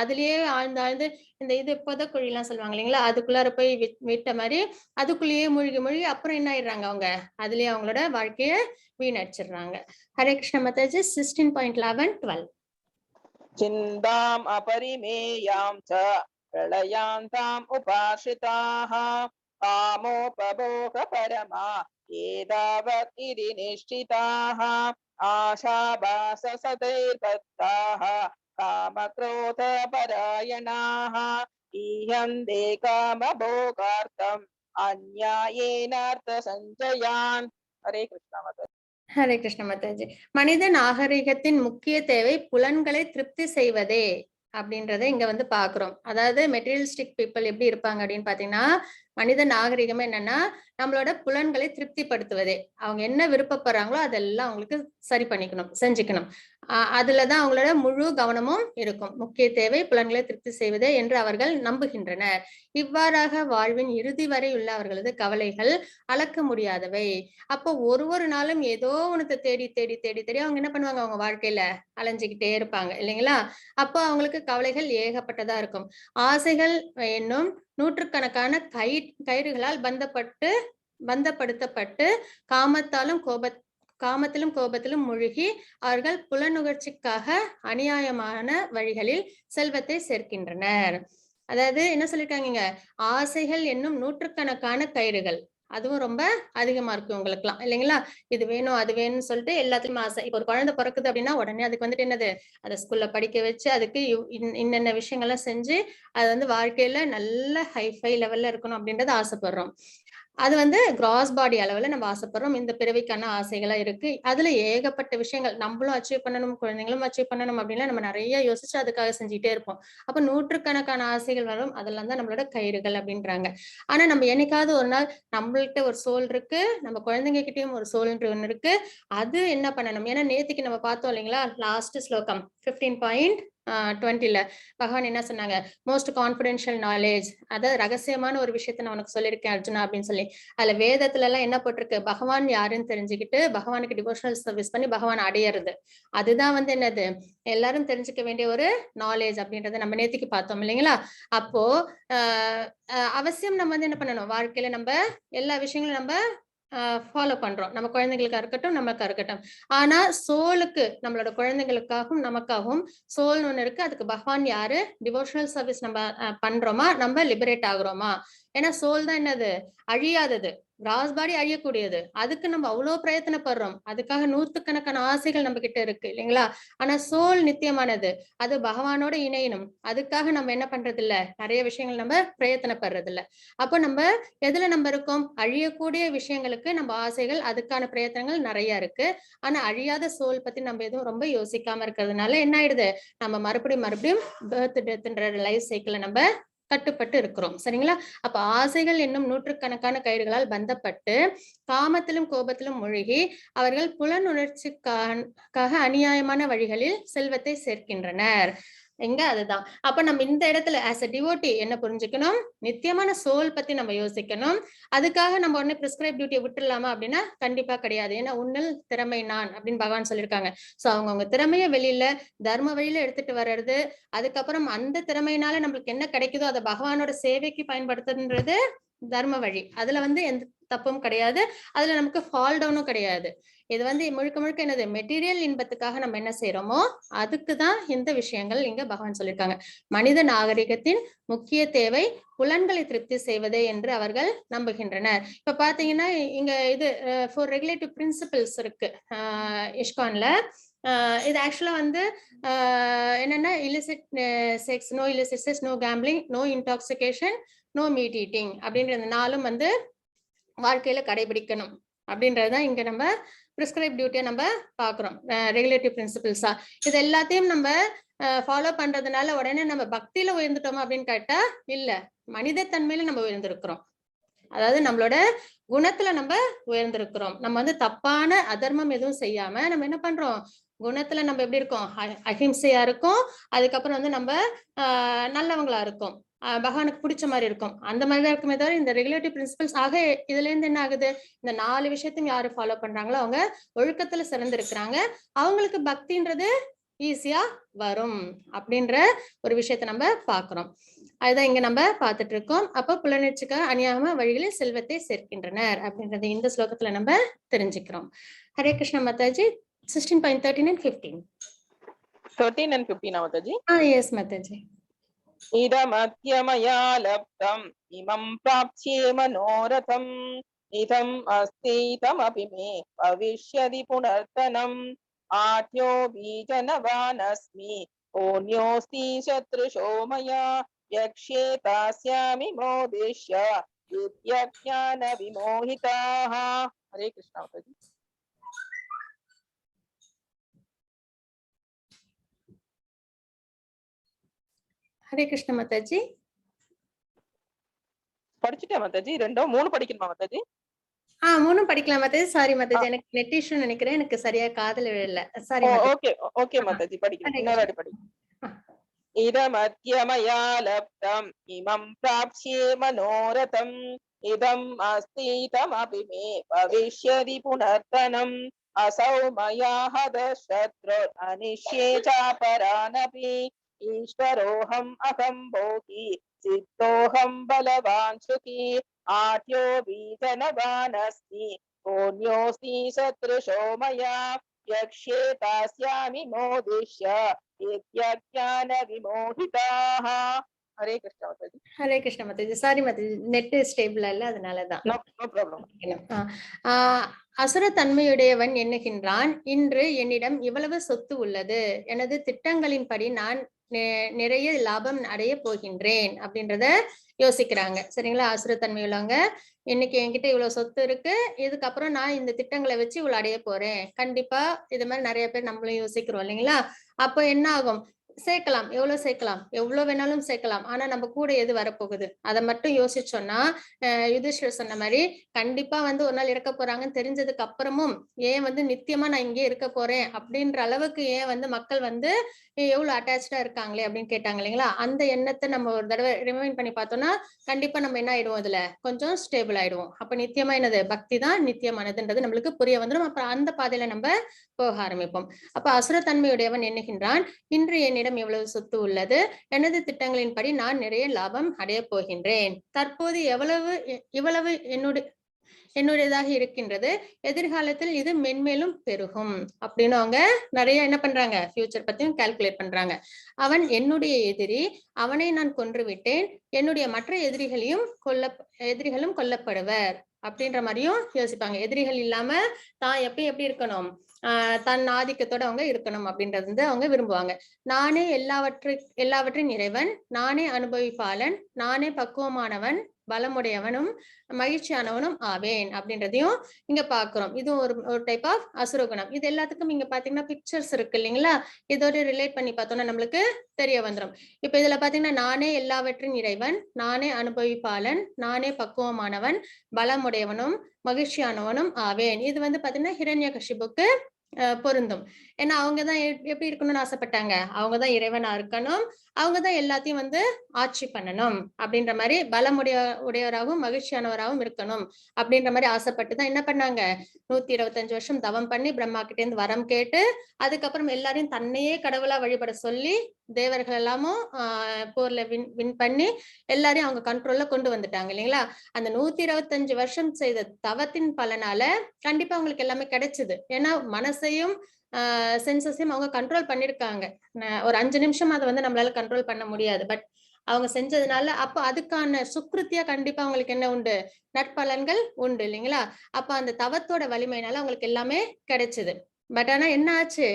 அதுலயே ஆழ்ந்து இந்த இது புதக்குழி எல்லாம் சொல்லுவாங்க இல்லைங்களா, அதுக்குள்ளார போய் விட்ட மாதிரி அதுக்குள்ளேயே மூழ்கி அப்புறம் என்ன ஆயிடுறாங்க, அவங்க அதுலயே அவங்களோட வாழ்க்கைய வீணடிச்சிடுறாங்க. ஹரே கிருஷ்ண மாதாஜி. 16.11-12 சிந்தாம் அபரிமேயாம் ச பிரளயாந்தாம் உபாசிதாः காமோபபோக பரமா ஏதாவத் இதி நிஷ்டிதாः ஆஷாபாச சதைர்பத்தாः காமக்ரோத பராயணாः ஈஹந்தே காமபோகார்த்தம் அந்யாயேனார்த்த சஞ்சயான். ஹரே கிருஷ்ணா மாதாஜி. ஹரே கிருஷ்ண மாதாஜி. மனித நாகரிகத்தின் முக்கிய தேவை புலன்களை திருப்தி செய்வதே அப்படின்றத இங்க வந்து பாக்குறோம். அதாவது மெட்டீரியலிஸ்டிக் பீப்புள் எப்படி இருப்பாங்க அப்படின்னு பாத்தீங்கன்னா மனித நாகரிகம் என்னன்னா நம்மளோட புலன்களை திருப்திப்படுத்துவதே. அவங்க என்ன விருப்பப்படுறாங்களோ அதெல்லாம் அவங்களுக்கு சரி பண்ணிக்கணும், செஞ்சுக்கணும். அதுலதான் அவங்களோட முழு கவனமும் இருக்கும். முக்கிய தேவை புலன்களை திருப்தி செய்வதே என்று அவர்கள் நம்புகின்றனர். இவ்வாறாக வாழ்வின் இறுதி வரை உள்ள அவர்களது கவலைகள் அளக்க முடியாதவை. அப்போ ஒரு நாளும் ஏதோ ஒண்ணு தேடி தேடி தேடி தேடி அவங்க என்ன பண்ணுவாங்க, அவங்க வாழ்க்கையில அலைஞ்சுக்கிட்டே இருப்பாங்க இல்லைங்களா? அப்போ அவங்களுக்கு கவலைகள் ஏகப்பட்டதா இருக்கும். ஆசைகள் என்னும் நூற்றுக்கணக்கான கயிறுகளால் பந்தப்படுத்தப்பட்டு காமத்திலும் கோபத்திலும் மூழ்கி அவர்கள் புலனுகர்ச்சிக்காக அநியாயமான வழிகளில் செல்வத்தை சேர்க்கின்றனர். அதாவது என்ன சொல்லிருக்காங்க, ஆசைகள் என்னும் நூற்றுக்கணக்கான கயிறுகள், அதுவும் ரொம்ப அதிகமா இருக்கு உங்களுக்கு எல்லாம் இல்லைங்களா? இது வேணும் அது வேணும்னு சொல்லிட்டு எல்லாத்துலயும் ஆசை. இப்ப ஒரு குழந்தை பிறக்குது அப்படின்னா உடனே அதுக்கு வந்துட்டு என்னது, அதை ஸ்கூல்ல படிக்க வச்சு அதுக்கு இன்னென்ன விஷயங்கள்லாம் செஞ்சு அது வந்து வாழ்க்கையில நல்ல ஹைஃபை லெவல்ல இருக்கணும் அப்படின்றத ஆசைப்படுறோம். அது வந்து கிராஸ் பாடி அளவுல நம்ம ஆசைப்படுறோம். இந்த பிறவிக்கான ஆசைகளா இருக்கு. அதுல ஏகப்பட்ட விஷயங்கள் நம்மளும் அச்சீவ் பண்ணணும், குழந்தைங்களும் அச்சீவ் பண்ணணும் அப்படின்னா நம்ம நிறைய யோசிச்சு அதுக்காக செஞ்சுட்டே இருப்போம். அப்ப நூற்றுக்கணக்கான ஆசைகள் வரும். அதெல்லாம் தான் நம்மளோட கயிறுகள் அப்படின்றாங்க. ஆனா நம்ம என்னைக்காவது ஒரு நாள் நம்மள்கிட்ட ஒரு சோல் இருக்கு, நம்ம குழந்தைங்க கிட்டயும் ஒரு சோல்ன்ற ஒண்ணு இருக்கு. அது என்ன பண்ணணும்? ஏன்னா நேத்துக்கு நம்ம பார்த்தோம் இல்லைங்களா, லாஸ்ட் ஸ்லோகம் 15.20ல பகவான் என்ன சொன்னாங்க, மோஸ்ட் கான்பிடென்ஷியல் நாலேஜ், அதாவது ரகசியமான ஒரு விஷயத்த நான் உனக்கு சொல்லியிருக்கேன் அர்ஜுனா அப்படின்னு சொல்லி. அதுல வேதத்துல எல்லாம் என்ன போட்டிருக்கு, பகவான் யாருன்னு தெரிஞ்சுக்கிட்டு பகவானுக்கு டிவோஷனல் சர்வீஸ் பண்ணி பகவான் அடையிறது. அதுதான் வந்து என்னது, எல்லாரும் தெரிஞ்சுக்க வேண்டிய ஒரு நாலேஜ் அப்படின்றத நம்ம நேத்திக்கு பார்த்தோம் இல்லைங்களா? அப்போ அவசியம் நம்ம வந்து என்ன பண்ணணும், வாழ்க்கையில நம்ம எல்லா விஷயங்களும் நம்ம ஃபாலோ பண்றோம். நம்ம குழந்தைகளுக்கா இருக்கட்டும், நமக்கா இருக்கட்டும். ஆனா சோலுக்கு, நம்மளோட குழந்தைகளுக்காகவும் நமக்காகவும் சோல்னு ஒண்ணு இருக்கு. அதுக்கு பகவான் யாரு, டிவோஷனல் சர்வீஸ் நம்ம பண்றோமா, நம்ம லிபரேட் ஆகுறோமா? ஏன்னா சோல் தான் என்னது, அழியாதது. கிராஸ் பாடி அழியக்கூடியது. அதுக்கு நம்ம அவ்வளவு பிரயத்தனப்படுறோம். அதுக்காக நூற்றுக்கணக்கான ஆசைகள் நம்ம கிட்ட இருக்கு இல்லைங்களா? ஆனா சோல் நித்தியமானது. அது பகவானோட இணையணும். அதுக்காக நம்ம என்ன பண்றது இல்ல, நிறைய விஷயங்கள் நம்ம பிரயத்தனப்படுறது இல்ல. அப்போ நம்ம எதுல நம்ம இருக்கோம், அழியக்கூடிய விஷயங்களுக்கு நம்ம ஆசைகள், அதுக்கான பிரயத்தனங்கள் நிறைய இருக்கு. ஆனா அழியாத சோல் பத்தி நம்ம எதுவும் ரொம்ப யோசிக்காம இருக்கிறதுனால என்ன ஆயிடுது, நம்ம மறுபடியும் பர்த் டெத்ன்ற லைஃப் சைக்கிள நம்ம கட்டுப்பட்டு இருக்கிறோம். சரிங்களா? அப்ப ஆசைகள் என்னும் நூற்றுக்கணக்கான கயிறுகளால் பந்தப்பட்டு காமத்திலும் கோபத்திலும் மூழ்கி அவர்கள் புலனுணர்ச்சிக்காக அநியாயமான வழிகளில் செல்வத்தை சேர்க்கின்றனர். எங்க அதுதான். அப்ப நம்ம இந்த இடத்துல ஆஸ் அ டிவோட்டி என்ன புரிஞ்சுக்கணும், நித்தியமான சோல் பத்தி நம்ம யோசிக்கணும். அதுக்காக நம்ம உடனே பிரிஸ்கிரைப் டியூட்டியை விட்டுடலாமா அப்படின்னா கண்டிப்பா கிடையாது. ஏன்னா உன்னல் திறமை நான் அப்படின்னு பகவான் சொல்லியிருக்காங்க. சோ அவங்கவுங்க திறமைய வெளியில தர்ம வழியில எடுத்துட்டு வர்றது, அதுக்கப்புறம் அந்த திறமையினால நம்மளுக்கு என்ன கிடைக்குதோ அதை பகவானோட சேவைக்கு பயன்படுத்துன்றது தர்ம வழி. அதுல வந்து எந்த தப்பும் கிடையாது. அதுல நமக்கு ஃபால் டவுனும் கிடையாது. இது வந்து முழுக்க முழுக்க என்னது, மெட்டீரியல் இன்பத்துக்காக நம்ம என்ன செய்யறோமோ அதுக்குதான் இந்த விஷயங்கள் இங்க பகவான் சொல்லியிருக்காங்க. மனித நாகரிகத்தின் முக்கிய தேவை புலன்களை திருப்தி செய்வதே என்று அவர்கள் நம்புகின்றனர். இப்ப பாத்தீங்கன்னா இங்க இது 4 ரெகுலேட்டிவ் பிரின்சிபிள்ஸ் இருக்கு ISKCONல. இது ஆக்சுவலா வந்து என்னன்னா, illicit sex, no illicit sex, no gambling, no intoxication, no meat eating அப்படின்ற இந்த 4ம் வந்து வாழ்க்கையில கடைபிடிக்கணும் அப்படின்றதுதான் இங்க நம்ம பிரிஸ்கிரைப் டியூட்டியா நம்ம பாக்குறோம். ரெகுலேட்டிவ் பிரின்சிபிள்ஸா இது எல்லாத்தையும் நம்ம ஃபாலோ பண்றதுனால உடனே நம்ம பக்தியில உயர்ந்துட்டோமா அப்படின்னு கேட்டா இல்ல, மனித தன்மையில நம்ம உயர்ந்திருக்கிறோம். அதாவது நம்மளோட குணத்துல நம்ம உயர்ந்திருக்கிறோம். நம்ம வந்து தப்பான அதர்மம் எதுவும் செய்யாம நம்ம என்ன பண்றோம், குணத்துல நம்ம எப்படி இருக்கோம், அஹிம்சையா இருக்கும். அதுக்கப்புறம் வந்து நம்ம நல்லவங்களா இருக்கும், பகவானுக்கு பிடிச்ச மாதிரி இருக்கும். அந்த மாதிரிதான் இருக்குமே தவிர இந்த ரெகுலேட்டிவ் பிரின்சிபல்ஸ் ஆக இதுல இருந்து என்ன ஆகுது, இந்த 4 விஷயத்தையும் யாரு ஃபாலோ பண்றாங்களோ அவங்க ஒழுக்கத்துல சிறந்து இருக்கிறாங்க. அவங்களுக்கு பக்தின்றது ஈஸியா வரும் அப்படின்ற ஒரு விஷயத்த நம்ம பாக்குறோம். அதுதான் இங்க நம்ம பார்த்துட்டு இருக்கோம். அப்ப புலனர்ச்சிக்கு அநியாயமான வழிகளில் செல்வத்தை சேர்க்கின்றனர் அப்படின்றத இந்த ஸ்லோகத்துல நம்ம தெரிஞ்சுக்கிறோம். Hare Krishna Mataji. 16.13 and 15. 13 and 15 Mathaji. Yes Mathaji. idamatyamaya laptam imam prapchye manoratham idam asti tamapi me bhavishyati punartanam atyo bijanavanasmi onyosti shatrusho maya yakshe tasyami modishya vidyajnana vimohitaha. Hare Krishna Mathaji. Hare Krishna Mathaji. படிச்சுட்டேன் மாதாஜி. 2 3 படிக்கணுமா மாதாஜி? 3 படிக்கலாம் Mataji. Sorry Mataji, எனக்கு net issue நினைக்கிறேன். எனக்கு சரியா காதுல விழல. Sorry Mataji. Okay okay Mataji, படிக்கிறேன். ஹரே இன்னொரு கிருஷ்ணா. வாட்டி படிக்கிறேன். இதமத்ய மயா லப்தம் இமம் ப்ராப்ஸ்யே மனோரதம் இதம் அஸ்தீதமபி மே பவிஷ்யதி புனர்தனம் असौ मया हतशत्रुर् अनिष्ये चापरानपि ईश्वरोऽहम् अहं भोगी सिद्धोऽहं बलवान् सुखी आट्यो बीजनवान् अस्मि पुण्योऽस्ति सदृशो मया यक्ष्ये दास्यामि मोदिष्य इत्यज्ञान विमोहिताः. हरे कृष्ण माताजी. ஹரே கிருஷ்ண மாதாஜி. சாரி மாதாஜி, நெட் ஸ்டேபிளா இல்ல, அதனாலதான். No problem. அசுர தன்மையுடையவன் எண்ணுகின்றான், இன்று என்னிடம் இவ்வளவு சொத்து உள்ளது, எனது திட்டங்களின்படி நான் நிறைய லாபம் அடைய போகின்றேன் அப்படின்றத யோசிக்கிறாங்க. சரிங்களா? அசுரத்தன்மை உள்ளவங்க, இன்னைக்கு என்கிட்ட இவ்வளவு சொத்து இருக்கு, இதுக்கப்புறம் நான் இந்த திட்டங்களை வச்சு இவ்வளவு அடைய போறேன். கண்டிப்பா இது மாதிரி நிறைய பேர் நம்மளும் யோசிக்கிறோம் இல்லைங்களா? அப்போ என்ன ஆகும்? சேர்க்கலாம், எவ்வளவு சேர்க்கலாம், எவ்வளவு வேணாலும் சேர்க்கலாம். ஆனா நம்ம கூட எது வரப்போகுது அதை மட்டும் யோசிச்சோம்னா, யுதிஷ்டர் சொன்ன மாதிரி கண்டிப்பா வந்து ஒரு நாள் இறக்க போறாங்கன்னு தெரிஞ்சதுக்கு அப்புறமும் ஏன் வந்து நித்தியமா நான் இங்கே இருக்க போறேன் அப்படின்ற அளவுக்கு ஏன் வந்து மக்கள் வந்து எவ்வளவு அட்டாச்சா இருக்காங்களே அப்படின்னு கேட்டாங்க இல்லைங்களா? அந்த எண்ணத்தை நம்ம ஒரு தடவை ரிமைண்ட் பண்ணி பார்த்தோம்னா கண்டிப்பா நம்ம என்ன ஆயிடுவோம், அதுல கொஞ்சம் ஸ்டேபிள் ஆயிடுவோம். அப்ப நித்தியமா என்னது பக்தி தான் நித்தியமானதுன்றது நம்மளுக்கு புரிய வந்துடும். அப்புறம் அந்த பாதையில நம்ம போக ஆரம்பிப்போம். அப்ப அசுரத்தன்மையுடையவன் எண்ணுகின்றான், இன்று என்னிடம் எவ்வளவு சொத்து உள்ளது, எனது திட்டங்களின்படி நான் நிறைய லாபம் அடைய போகின்றேன். தற்போது இவ்வளவு என்னுடையதாக இருக்கின்றது, எதிர்காலத்தில் இது மென்மேலும் பெருகும் அப்படின்னு அவங்க நிறைய என்ன பண்றாங்க, ஃபியூச்சர் பத்தியும் கால்குலேட் பண்றாங்க. அவன் என்னுடைய எதிரி, அவனை நான் கொன்று விட்டேன், என்னுடைய மற்ற எதிரிகளும் கொல்லப்படுவர் அப்படின்ற மாதிரியும் யோசிப்பாங்க. எதிரிகள் இல்லாம தான் எப்படி இருக்கணும், தன் ஆதிக்கத்தோட அவங்க இருக்கணும் அப்படின்றது வந்து அவங்க விரும்புவாங்க. நானே எல்லாவற்றின் இறைவன், நானே அனுபவிப்பாளன், நானே பக்குவமானவன், பலமுடையவனும் மகிழ்ச்சியானவனும் ஆவேன் அப்படின்றதையும் இங்க பாக்குறோம். இது ஒரு டைப் ஆஃப் அசுரகுணம். இது எல்லாத்துக்கும் இங்க பாத்தீங்கன்னா பிக்சர்ஸ் இருக்கு இல்லைங்களா? இதோட ரிலேட் பண்ணி பார்த்தோம்னா நம்மளுக்கு தெரிய வந்துடும். இப்ப இதுல பாத்தீங்கன்னா நானே எல்லாவற்றின் இறைவன், நானே அனுபவிப்பாளன், நானே பக்குவமானவன், பலமுடையவனும் மகிழ்ச்சியானவனும் ஆவேன். இது வந்து பாத்தீங்கன்னா ஹிரண்யகசிபுக்கு பொருந்தும். ஏன்னா அவங்கதான் எப்படி இருக்கணும்னு ஆசைப்பட்டாங்க, அவங்கதான் இறைவனா இருக்கணும், அவங்கதான் எல்லாத்தையும் வந்து ஆட்சி பண்ணணும் அப்படின்ற மாதிரி, உடையவராகவும் மகிழ்ச்சியானவராகவும் இருக்கணும் அப்படின்ற மாதிரி ஆசைப்பட்டுதான் என்ன பண்ணாங்க, 125 வருஷம் தவம் பண்ணி பிரம்மா கிட்ட இருந்து வரம் கேட்டு அதுக்கப்புறம் எல்லாரையும் தன்னையே கடவுளா வழிபட சொல்லி தேவர்கள் எல்லாமும் போர்ல வின் பண்ணி எல்லாரையும் அவங்க கண்ட்ரோல்ல கொண்டு வந்துட்டாங்க இல்லைங்களா? அந்த 125 வருஷம் செய்த தவத்தின் பலனால கண்டிப்பா அவங்களுக்கு எல்லாமே கிடைச்சது. ஏன்னா மனசையும் சென்சஸையும் அவங்க கண்ட்ரோல் பண்ணிருக்காங்க. ஒரு 5 நிமிஷம் அதை வந்து நம்மளால கண்ட்ரோல் பண்ண முடியாது, பட் அவங்க செஞ்சதுனால அப்ப அதுக்கான சுக்ருத்தியா கண்டிப்பா அவங்களுக்கு என்ன உண்டு, நற்பலன்கள் உண்டு இல்லைங்களா? அப்ப அந்த தவத்தோட வலிமையினால அவங்களுக்கு எல்லாமே கிடைச்சது. பட் ஆனா என்ன ஆச்சு,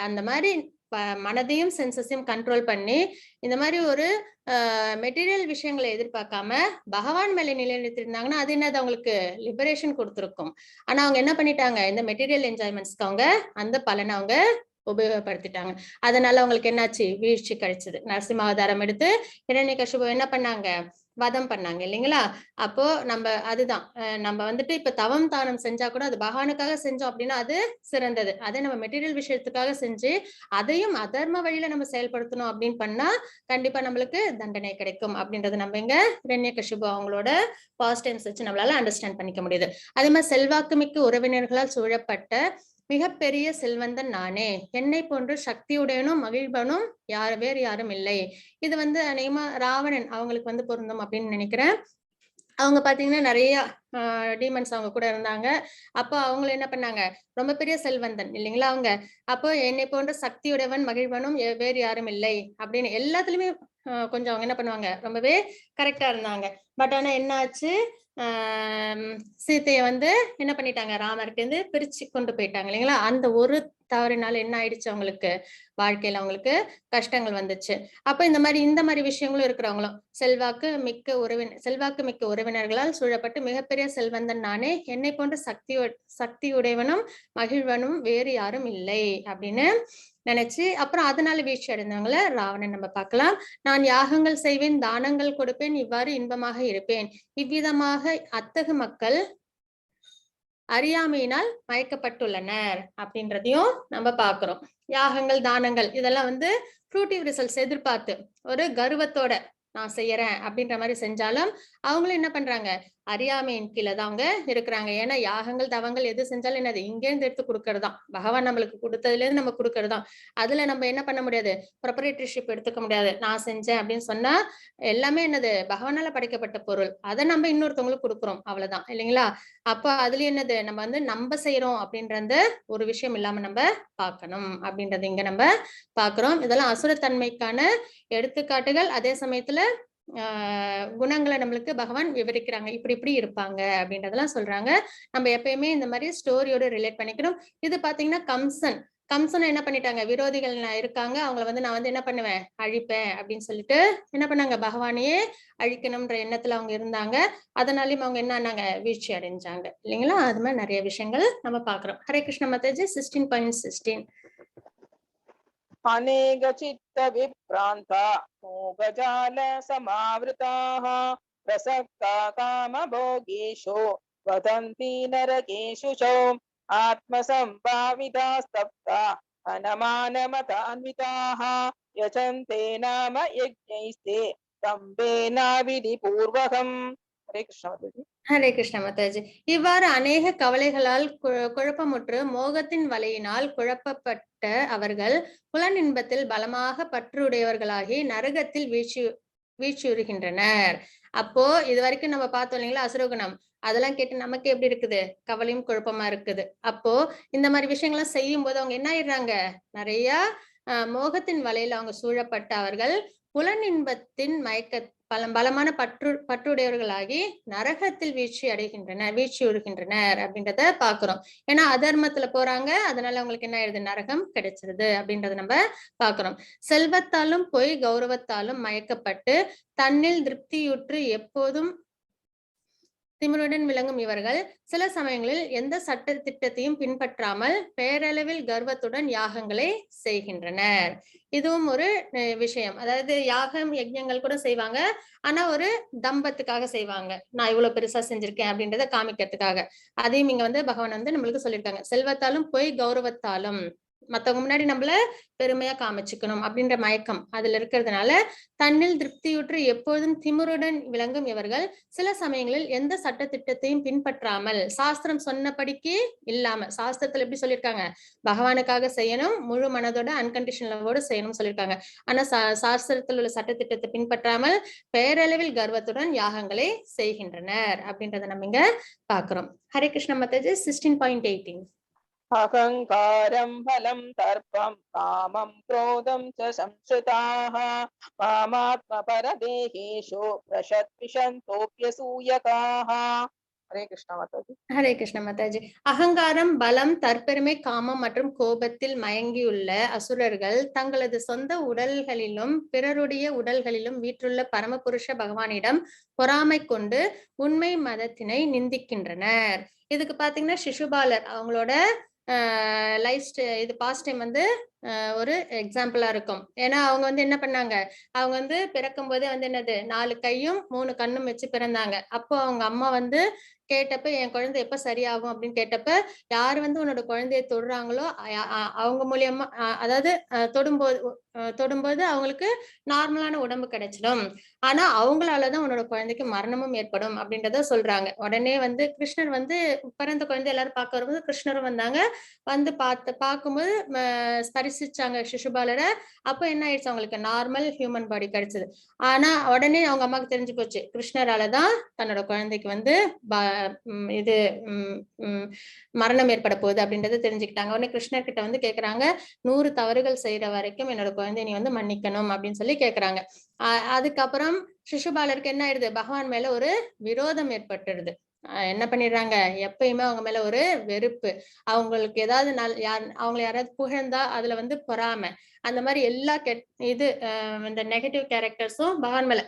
அந்த மாதிரி மனதையும் சென்சஸையும் கண்ட்ரோல் பண்ணி இந்த மாதிரி ஒரு மெட்டீரியல் விஷயங்களை எதிர்பார்க்காம பகவான் மேல நிலைநிறுத்திருந்தாங்கன்னா அது என்னது அவங்களுக்கு லிபரேஷன் கொடுத்திருக்கும். ஆனா அவங்க என்ன பண்ணிட்டாங்க, இந்த மெட்டீரியல் என்ஜாய்மெண்ட்ஸ்க்கு அவங்க அந்த பலனை அவங்க உபயோகப்படுத்திட்டாங்க. அதனால அவங்களுக்கு என்னாச்சு, வீழ்ச்சி கிடைச்சது. நரசிம்ம அவதாரம் எடுத்து ஹிரண்யகசிபு என்ன பண்ணாங்க, வதம் பண்ணாங்க இல்லைங்களா? அப்போ அதுதான் நம்ம வந்துட்டு இப்ப தவம் தானம் செஞ்சா கூட அது பகவானுக்காக செஞ்சோம் அப்படின்னா அது சிறந்தது. அதே நம்ம மெட்டீரியல் விஷயத்துக்காக செஞ்சு அதையும் அதர்ம வழியில நம்ம செயல்படுத்தணும் அப்படின்னு பண்ணா கண்டிப்பா நம்மளுக்கு தண்டனை கிடைக்கும் அப்படின்றது நம்ம இங்க ஹிரண்யகசிபு அவங்களோட பாஸ்ட் டைம்ஸ் வச்சு நம்மளால அண்டர்ஸ்டாண்ட் பண்ணிக்க முடியுது. அதே மாதிரி செல்வாக்கு மிக்க உறவினர்களால் சூழப்பட்ட மிகப்பெரிய செல்வந்தன் நானே, என்னை போன்று சக்தியுடனும் மகிழ்வனும் வேறு யாரும் இல்லை. இது வந்து அநேகமா ராவணன் அவங்களுக்கு வந்து பொருந்தும் அப்படின்னு நினைக்கிறேன். அவங்க பாத்தீங்கன்னா நிறைய டீமன்ஸ் அவங்க கூட இருந்தாங்க. அப்போ அவங்களை என்ன பண்ணாங்க, ரொம்ப பெரிய செல்வந்தன் இல்லைங்களா அவங்க. அப்போ என்னை போன்ற சக்தியுடையவன் மகிழ்வனும் வேறு யாரும் இல்லை அப்படின்னு எல்லாத்துலயுமே கொஞ்சம் அவங்க என்ன பண்ணுவாங்க, ரொம்பவே கரெக்டா இருந்தாங்க. பட் ஆனா என்ன ஆச்சு, சீத்தைய வந்து என்ன பண்ணிட்டாங்க, ராமர்கிட்ட இருந்து பிரிச்சு கொண்டு போயிட்டாங்க இல்லைங்களா? அந்த ஒரு தவறினால என்ன ஆயிடுச்சு, அவங்களுக்கு வாழ்க்கையில அவங்களுக்கு கஷ்டங்கள் வந்துச்சு. அப்ப இந்த மாதிரி விஷயங்களும் இருக்கிறவங்களும் செல்வாக்கு மிக்க உறவினர்களால் சூழப்பட்டு மிகப்பெரிய செல்வந்தன் நானே, என்னை போன்ற சக்தியுடையவனும் மகிழ்வனும் வேறு யாரும் இல்லை அப்படின்னு நினைச்சு அப்புறம் அதனால வீழ்ச்சி அடைந்தவங்கள ராவணன் நம்ம பார்க்கலாம். நான் யாகங்கள் செய்வேன், தானங்கள் கொடுப்பேன், இவ்வாறு இன்பமாக இருப்பேன். இவ்விதமாக அத்தகு மக்கள் அறியாமையினால் மயக்கப்பட்டுள்ளனர் அப்படின்றதையும் நம்ம பாக்குறோம். யாகங்கள், தானங்கள் இதெல்லாம் வந்து ஃப்ரூட்டிவ் ரிசல்ட்ஸ் எதிர்பார்த்து ஒரு கர்வத்தோட நான் செய்யறேன் அப்படின்ற மாதிரி செஞ்சாலும் அவங்களும் என்ன பண்றாங்க, அறியாமையின் கீழே தான் அவங்க இருக்கிறாங்க. ஏன்னா யாகங்கள், தவங்கள் எது செஞ்சாலும் என்னது இங்கேருந்து எடுத்து கொடுக்கறதுதான், பகவான் நம்மளுக்கு கொடுத்ததுல இருந்து நம்ம கொடுக்கறதுதான். அதுல நம்ம என்ன பண்ண முடியாது, ப்ரொப்ரைட்டர்ஷிப் எடுத்துக்க முடியாது. நான் செஞ்சேன் அப்படின்னு சொன்னா எல்லாமே என்னது பகவானால படைக்கப்பட்ட பொருள், அதை நம்ம இன்னொருத்தவங்களுக்கு கொடுக்குறோம், அவ்வளவுதான் இல்லைங்களா? அப்போ அதுல என்னது நம்ம வந்து நம்ம செய்யறோம் அப்படின்ற ஒரு விஷயம் இல்லாம நம்ம பார்க்கணும் அப்படின்றது இங்க நம்ம பாக்குறோம். இதெல்லாம் அசுரத்தன்மைக்கான எடுத்துக்காட்டுகள். அதே சமயத்துல குணங்களை நம்மளுக்கு பகவான் விவரிக்கிறாங்க, இப்படி இப்படி இருப்பாங்க அப்படின்றதெல்லாம் சொல்றாங்க. நம்ம எப்பயுமே இந்த மாதிரி ஸ்டோரியோட ரிலேட் பண்ணிக்கணும். இது பாத்தீங்கன்னா கம்சன் என்ன பண்ணிட்டாங்க, விரோதிகள் இருக்காங்க, அவங்கள வந்து நான் வந்து என்ன பண்ணுவேன், அழிப்பேன் அப்படின்னு சொல்லிட்டு என்ன பண்ணாங்க, பகவானையே அழிக்கணும்ன்ற எண்ணத்துல அவங்க இருந்தாங்க. அதனாலயும் அவங்க என்ன ஆனாங்க, வீழ்ச்சி அடைஞ்சாங்க இல்லைங்களா? அது மாதிரி நிறைய விஷயங்கள் நம்ம பாக்குறோம். ஹரே கிருஷ்ண மாதாஜி. 16.16 अनेक चित्त विभ्रांता मोहजाल समावृताः प्रसक्ता काम भोगेषु वदन्ति नरकेषु च आत्मसंभाविता स्तब्धा अनमानमतान्विताः यजन्ते नाम यज्ञैस्ते तम्बेन विधिपूर्वकम्. हरे कृष्ण माताजी. ஹரே கிருஷ்ண மாதாஜி. இவ்வாறு அநேக கவலைகளால் குழப்பமுற்று மோகத்தின் வலையினால் குழப்பப்பட்ட அவர்கள் புலனின்பத்தில் பலமாக பற்றுடையவர்களாகி நரகத்தில் வீழ்ச்சியுறுகின்றனர். அப்போ இது வரைக்கும் நம்ம பார்த்தோம் இல்லைங்களா, அசுரகுணம், அதெல்லாம் கேட்டு நமக்கு எப்படி இருக்குது, கவலையும் குழப்பமா இருக்குது. அப்போ இந்த மாதிரி விஷயங்கள்லாம் செய்யும் போது அவங்க என்ன ஆயிடுறாங்க, நிறைய மோகத்தின் வலையில அவங்க சூழப்பட்ட அவர்கள் புலனின்பத்தின் பலமான பற்றுடையவர்களாகி நரகத்தில் வீழ்ச்சியுறுகின்றனர் அப்படின்றத பாக்குறோம். ஏன்னா அதர்மத்துல போறாங்க, அதனால அவங்களுக்கு என்ன ஆயிடுது, நரகம் கிடைச்சிருது அப்படின்றத நம்ம பாக்குறோம். செல்வத்தாலும் பொய் கௌரவத்தாலும் மயக்கப்பட்டு தன்னில் திருப்தியுற்று எப்போதும் திமிருடன் விளங்கும் இவர்கள் சில சமயங்களில் எந்த சட்ட திட்டத்தையும் பின்பற்றாமல் பேரளவில் கர்வத்துடன் யாகங்களை செய்கின்றனர். இதுவும் ஒரு விஷயம். அதாவது யாகம், யஜ்ஞங்கள் கூட செய்வாங்க, ஆனா ஒரு தம்பத்துக்காக செய்வாங்க, நான் இவ்வளவு பெருசா செஞ்சிருக்கேன் அப்படின்றத காமிக்கிறதுக்காக. அதையும் இங்க வந்து பகவான் வந்து நம்மளுக்கு சொல்லியிருக்காங்க. செல்வத்தாலும் பொய் கௌரவத்தாலும் மத்தவங்க முன்னாடி நம்மள பெருமையா காமிச்சுக்கணும் அப்படின்ற மயக்கம் அதுல இருக்கிறதுனால தன்னில் திருப்தியுற்று எப்போதும் திமிருடன் விளங்கும் இவர்கள் சில சமயங்களில் எந்த சட்ட திட்டத்தையும் பின்பற்றாமல், சாஸ்திரம் சொன்னபடிக்கு இல்லாம, சாஸ்திரத்துல எப்படி சொல்லியிருக்காங்க, பகவானுக்காக செய்யணும், முழு மனதோட அன்கண்டிஷனலோட செய்யணும்னு சொல்லியிருக்காங்க. ஆனா சாஸ்திரத்தில் உள்ள சட்ட திட்டத்தை பின்பற்றாமல் பேரளவில் கர்வத்துடன் யாகங்களை செய்கின்றனர் அப்படின்றத நம்ம இங்க பாக்குறோம். ஹரே கிருஷ்ண மாதாஜி. 16.18 अहंकारं फलं तर्पं कामं क्रोधं च संश्रिताः मामात्मपरदेहेषु प्रशत्विषन्तोऽप्यसूयकाः. हरे कृष्ण माताजी. ஹரே கிருஷ்ண மாதாஜி. அகங்காரம், பலம், தற்பெருமை, காமம் மற்றும் கோபத்தில் மயங்கியுள்ள அசுரர்கள் தங்களது சொந்த உடல்களிலும் பிறருடைய உடல்களிலும் வீற்றுள்ள பரமபுருஷ பகவானிடம் பொறாமை கொண்டு உண்மை மதத்தினை நிந்திக்கின்றனர். இதுக்கு பாத்தீங்கன்னா சிசுபாலர் அவங்களோட இது பாஸ்ட் டைம் வந்து ஒரு எக்ஸாம்பிளா இருக்கும். ஏன்னா அவங்க வந்து என்ன பண்ணாங்க, அவங்க வந்து பிறக்கும் போதே வந்து என்னது 4 கையும் 3 கண்ணும் வச்சு பிறந்தாங்க. அப்போ அவங்க அம்மா வந்து கேட்டப்ப என் குழந்தை எப்ப சரியாகும் அப்படின்னு கேட்டப்ப, யாரு வந்து உன்னோட குழந்தைய தொடுறாங்களோ அவங்க மூலியமா அதாவது தொடும்போது அவங்களுக்கு நார்மலான உடம்பு கிடைச்சிடும், ஆனா அவங்களாலதான் உன்னோட குழந்தைக்கு மரணமும் ஏற்படும் அப்படின்றத சொல்றாங்க. உடனே வந்து கிருஷ்ணர் வந்து பிறந்த குழந்தை எல்லாரும் பார்க்க வரும்போது கிருஷ்ணரும் வந்தாங்க. வந்து பார்க்கும்போது ஸ்பரிசிச்சாங்க சிசுபாலரை. அப்ப என்ன ஆயிடுச்சு, அவங்களுக்கு நார்மல் ஹியூமன் பாடி கிடைச்சது. ஆனா உடனே அவங்க அம்மாவுக்கு தெரிஞ்சு போச்சு, கிருஷ்ணராலதான் தன்னோட குழந்தைக்கு வந்து இது மரணம் ஏற்பட போகுது அப்படின்றத தெரிஞ்சுக்கிட்டாங்க. உடனே கிருஷ்ணர் கிட்ட வந்து கேக்குறாங்க, 100 தவறுகள் செய்யற வரைக்கும் என்னோட குழந்தைய நீ வந்து மன்னிக்கணும் அப்படின்னு சொல்லி கேக்குறாங்க. அதுக்கப்புறம் சிசுபாலருக்கு என்ன ஆயிடுது, பகவான் மேல ஒரு விரோதம் ஏற்பட்டுடுது. என்ன பண்ணிடுறாங்க, எப்பயுமே அவங்க மேல ஒரு வெறுப்பு, அவங்களுக்கு ஏதாவது அவங்களை யாராவது புகழ்ந்தா அதுல வந்து பொறாமை, அந்த மாதிரி எல்லா இந்த நெகட்டிவ் கேரக்டர்ஸும் பகவான் மேல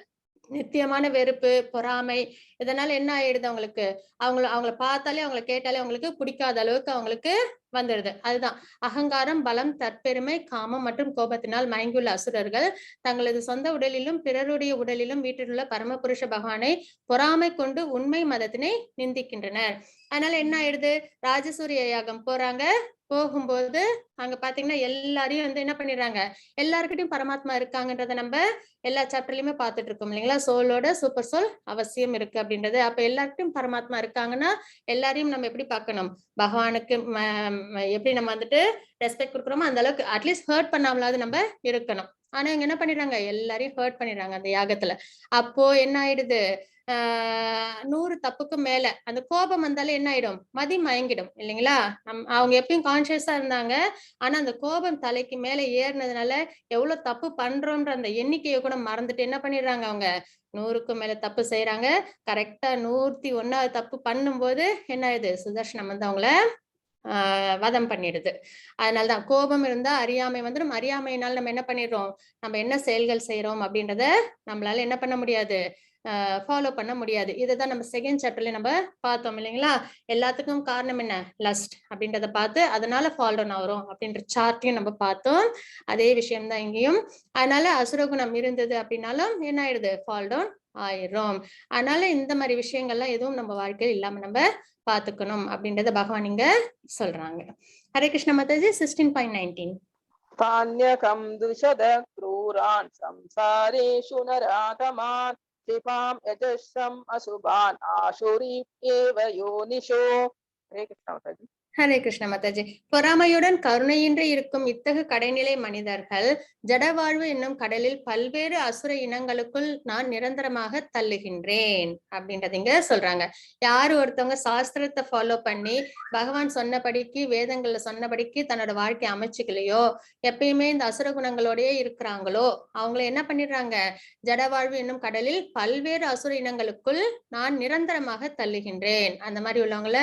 நித்தியமான வெறுப்பு, பொறாமை, இதனால என்ன ஆயிடுது அவங்களுக்கு, அவங்கள பார்த்தாலே அவங்கள கேட்டாலே அவங்களுக்கு பிடிக்காத அளவுக்கு அவங்களுக்கு வந்துடுது. அதுதான் அகங்காரம், பலம், தற்பெருமை, காமம் மற்றும் கோபத்தினால் மயங்கியுள்ள அசுரர்கள் தங்களது சொந்த உடலிலும் பிறருடைய உடலிலும் வீட்டிலுள்ள பரமபுருஷ பகவானை பொறாமை கொண்டு உண்மை மதத்தினை நிந்திக்கின்றனர். அதனால என்ன ஆயிடுது, ராஜசூரிய யாகம் போறாங்க. போகும்போது அங்க பாத்தீங்கன்னா எல்லாரையும் வந்து என்ன பண்ணிடுறாங்க, எல்லாருக்கிட்டையும் பரமாத்மா இருக்காங்கன்றத நம்ம எல்லா சாப்டர்லயுமே பார்த்துட்டு இருக்கோம் இல்லைங்களா. சோலோட சூப்பர் சோல் அவசியம் இருக்கு அப்படின்றது. அப்ப எல்லாருக்கும் பரமாத்மா இருக்காங்கன்னா எல்லாரையும் நம்ம எப்படி பார்க்கணும், பகவானுக்கு எப்படி நம்ம வந்துட்டு ரெஸ்பெக்ட் கொடுக்குறோமோ அந்த அளவுக்கு அட்லீஸ்ட் ஹர்ட் பண்ணாமலாவது நம்ம இருக்கணும். ஆனா இவங்க என்ன பண்ணிடுறாங்க, எல்லாரையும் ஹர்ட் பண்ணிடுறாங்க அந்த யாகத்துல. அப்போ என்ன ஆயிடுது, 100 தப்புக்கு மேல அந்த கோபம் வந்தாலே என்ன ஆயிடும், மதி மயங்கிடும் இல்லைங்களா. அவங்க எப்பயும் கான்சியஸா இருந்தாங்க, ஆனா அந்த கோபம் தலைக்கு மேல ஏறினதுனால எவ்வளவு தப்பு பண்றோம்ன்ற அந்த எண்ணிக்கையை கூட மறந்துட்டு என்ன பண்ணிடுறாங்க, அவங்க 100க்கும் மேல தப்பு செய்யறாங்க. கரெக்டா 101வது தப்பு பண்ணும்போது என்ன ஆயுது, சுதர்ஷனம் வந்து அவங்கள வதம் பண்ணிடுது. அதனாலதான் கோபம் இருந்தா அறியாமை வந்துடும். அறியாமையினால் நம்ம என்ன பண்ணிடுறோம், நம்ம என்ன செயல்கள் செய்யறோம் அப்படின்றத நம்மளால என்ன பண்ண முடியாது, ஃபாலோ பண்ண முடியாது. இதுதான் நம்ம செகண்ட் சாப்டர்ல நம்ம பார்த்தோம் இல்லைங்களா. எல்லாத்துக்கும் காரணம் என்ன, லஸ்ட் அப்படின்றத பார்த்து அதனால ஃபால் டவுன் ஆகிறோம் அப்படின்ற சார்ட்டையும் நம்ம பார்த்தோம். அதே விஷயம்தான் இங்கேயும். அதனால அசுரகுணம் இருந்தது அப்படின்னாலும் என்ன ஆயிடுது, ஃபால் டவுன் ஆயிரும். அதனால இந்த மாதிரி விஷயங்கள்லாம் எதுவும் நம்ம வாழ்க்கையில் இல்லாம நம்ம பாத்துக்கணும் அப்படின்றத பகவான் இங்க சொல்றாங்க. ஹரே கிருஷ்ண மாதாஜி. 16.19 தான்யகம் துஷத க்ரூரான் சம்சாரேஷு நராகமான் திபாம் யஜஸ்ரம் அசுபான் ஆசுரி ஏவ யோனிஷோ. ஹரே கிருஷ்ண மாதாஜி. ஹரே கிருஷ்ண மாதாஜி. பொறாமையுடன் கருணையின்றி இருக்கும் இத்தகு கடைநிலை மனிதர்கள் ஜடவாழ்வு என்னும் கடலில் பல்வேறு அசுர இனங்களுக்குள் நான் நிரந்தரமாக தள்ளுகின்றேன் அப்படின்றது இங்க சொல்றாங்க. யாரு ஒருத்தவங்க சாஸ்திரத்தை ஃபாலோ பண்ணி பகவான் சொன்னபடிக்கு வேதங்கள்ல சொன்னபடிக்கு தன்னோட வாழ்க்கையை அமைச்சுக்கலையோ, எப்பயுமே இந்த அசுர குணங்களோடயே இருக்கிறாங்களோ, அவங்கள என்ன பண்ணிடுறாங்க, ஜடவாழ்வு என்னும் கடலில் பல்வேறு அசுர இனங்களுக்குள் நான் நிரந்தரமாக தள்ளுகின்றேன். அந்த மாதிரி உள்ளவங்கள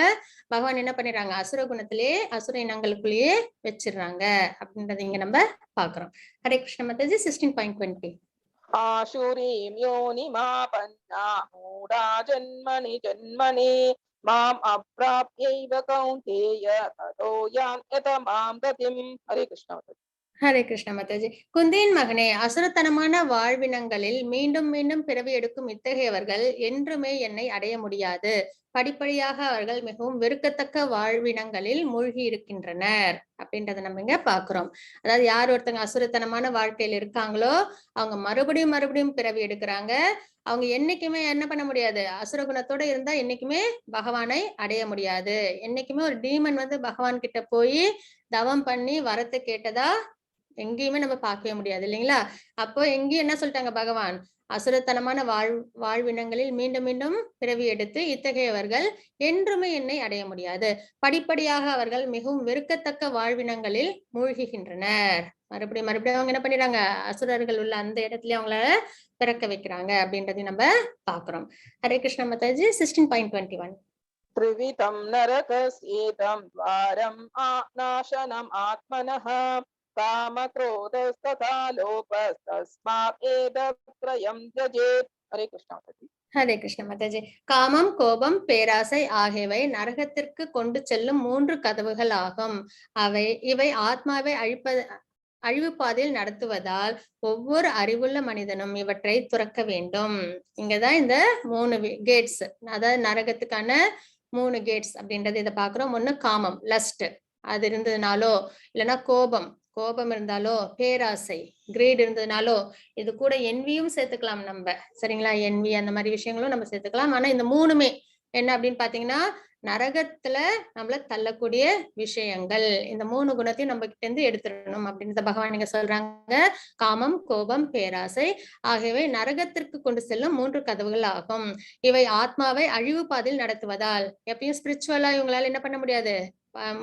பகவான் என்ன பண்ணிடுறாங்க, அசுர குணத்திலே அசுர இனங்களுக்குள்ளேயே வச்சிடுறாங்க அப்படின்றத இங்க நம்ம பாக்குறோம். ஹரே கிருஷ்ண மாதாஜி. 16.20 ஆசுரீம் யோனிமாபன்னா மூடா ஜன்மனி ஜன்மனி மாம் அப்ராப்யைவ கௌந்தேய ததோ யான்யத மாம் கதிம். ஹரே கிருஷ்ண மாதாஜி. ஹரே கிருஷ்ண மாதாஜி. குந்தியின் மகனே, அசுரத்தனமான வாழ்வினங்களில் மீண்டும் மீண்டும் பிறவி எடுக்கும் இத்தகையவர்கள் என்றுமே என்னை அடைய முடியாது. படிப்படியாக அவர்கள் மிகவும் வெறுக்கத்தக்க வாழ்வினங்களில் மூழ்கி இருக்கின்றனர் அப்படின்றத நம்ம இங்க பாக்குறோம். அதாவது யார் ஒருத்தங்க அசுரத்தனமான வாழ்க்கையில் இருக்காங்களோ அவங்க மறுபடியும் மறுபடியும் பிறவி எடுக்கிறாங்க. அவங்க என்னைக்குமே என்ன பண்ண முடியாது, அசுர குணத்தோட இருந்தா என்னைக்குமே பகவானை அடைய முடியாது. என்னைக்குமே ஒரு டீமன் வந்து பகவான் கிட்ட போய் தவம் பண்ணி வரத்தை கேட்டதா எங்கேயுமே நம்ம பார்க்கவே முடியாது இல்லைங்களா. அப்போ எங்கேயும் என்ன சொல்லிட்டாங்க பகவான், அசுரத்தனமான வாழ்வினங்களில் மீண்டும் மீண்டும் பிறவி எடுத்து இத்தகையவர்கள் என்றுமே என்னை அடைய முடியாது. படிப்படியாக அவர்கள் மிகவும் வெறுக்கத்தக்க வாழ்வினங்களில் மூழ்குகின்றனர். மறுபடியும் மறுபடியும் அவங்க என்ன பண்ணிடுறாங்க, அசுரர்கள் உள்ள அந்த இடத்துல அவங்கள பிறக்க வைக்கிறாங்க அப்படின்றதையும் நம்ம பாக்குறோம். ஹரே கிருஷ்ண மாதாஜி. 16.21 த்ரிவிதம் நரகஸ்யேதம் துவாரம் நாசனம் ஆத்மனஹ காம க்ரோதஸ்ததா லோபஸ்தஸ்மாத் ஏதத்ரயம் த்யஜேத். ஹரே கிருஷ்ண மாதாஜி. ஹரே கிருஷ்ண மாதாஜி. காமம், கோபம், பேராசை ஆகியவை நரகத்திற்கு கொண்டு செல்லும் 3 கதவுகள் ஆகும். இவை ஆத்மாவை அழிவு பாதையில் நடத்துவதால் ஒவ்வொரு அறிவுள்ள மனிதனும் இவற்றை துறக்க வேண்டும். இங்கதான் இந்த 3 கேட்ஸ், அதாவது நரகத்துக்கான 3 கேட்ஸ் அப்படின்றது இதை பாக்குறோம். ஒண்ணு காமம், லஸ்ட், அது இருந்ததுனாலோ, இல்லைன்னா கோபம் இருந்தாலோ, பேராசை, கிரேட் இருந்ததுனாலோ, இது கூட என்வியும் சேர்த்துக்கலாம் நம்ம, சரிங்களா. என்வி அந்த மாதிரி விஷயங்களும் நம்ம சேர்த்துக்கலாம். ஆனா இந்த 3மே என்ன அப்படின்னு பாத்தீங்கன்னா நரகத்துல நம்மள தள்ளக்கூடிய விஷயங்கள். இந்த 3 குணத்தையும் நம்ம கிட்ட இருந்து எடுத்துடணும் அப்படின்றத பகவான் நீங்க சொல்றாங்க. காமம், கோபம், பேராசை ஆகியவை நரகத்திற்கு கொண்டு செல்லும் 3 கதவுகள் ஆகும். இவை ஆத்மாவை அழிவு பாதையில் நடத்துவதால் எப்பயும் ஸ்பிரிச்சுவலா இவங்களால என்ன பண்ண முடியாது,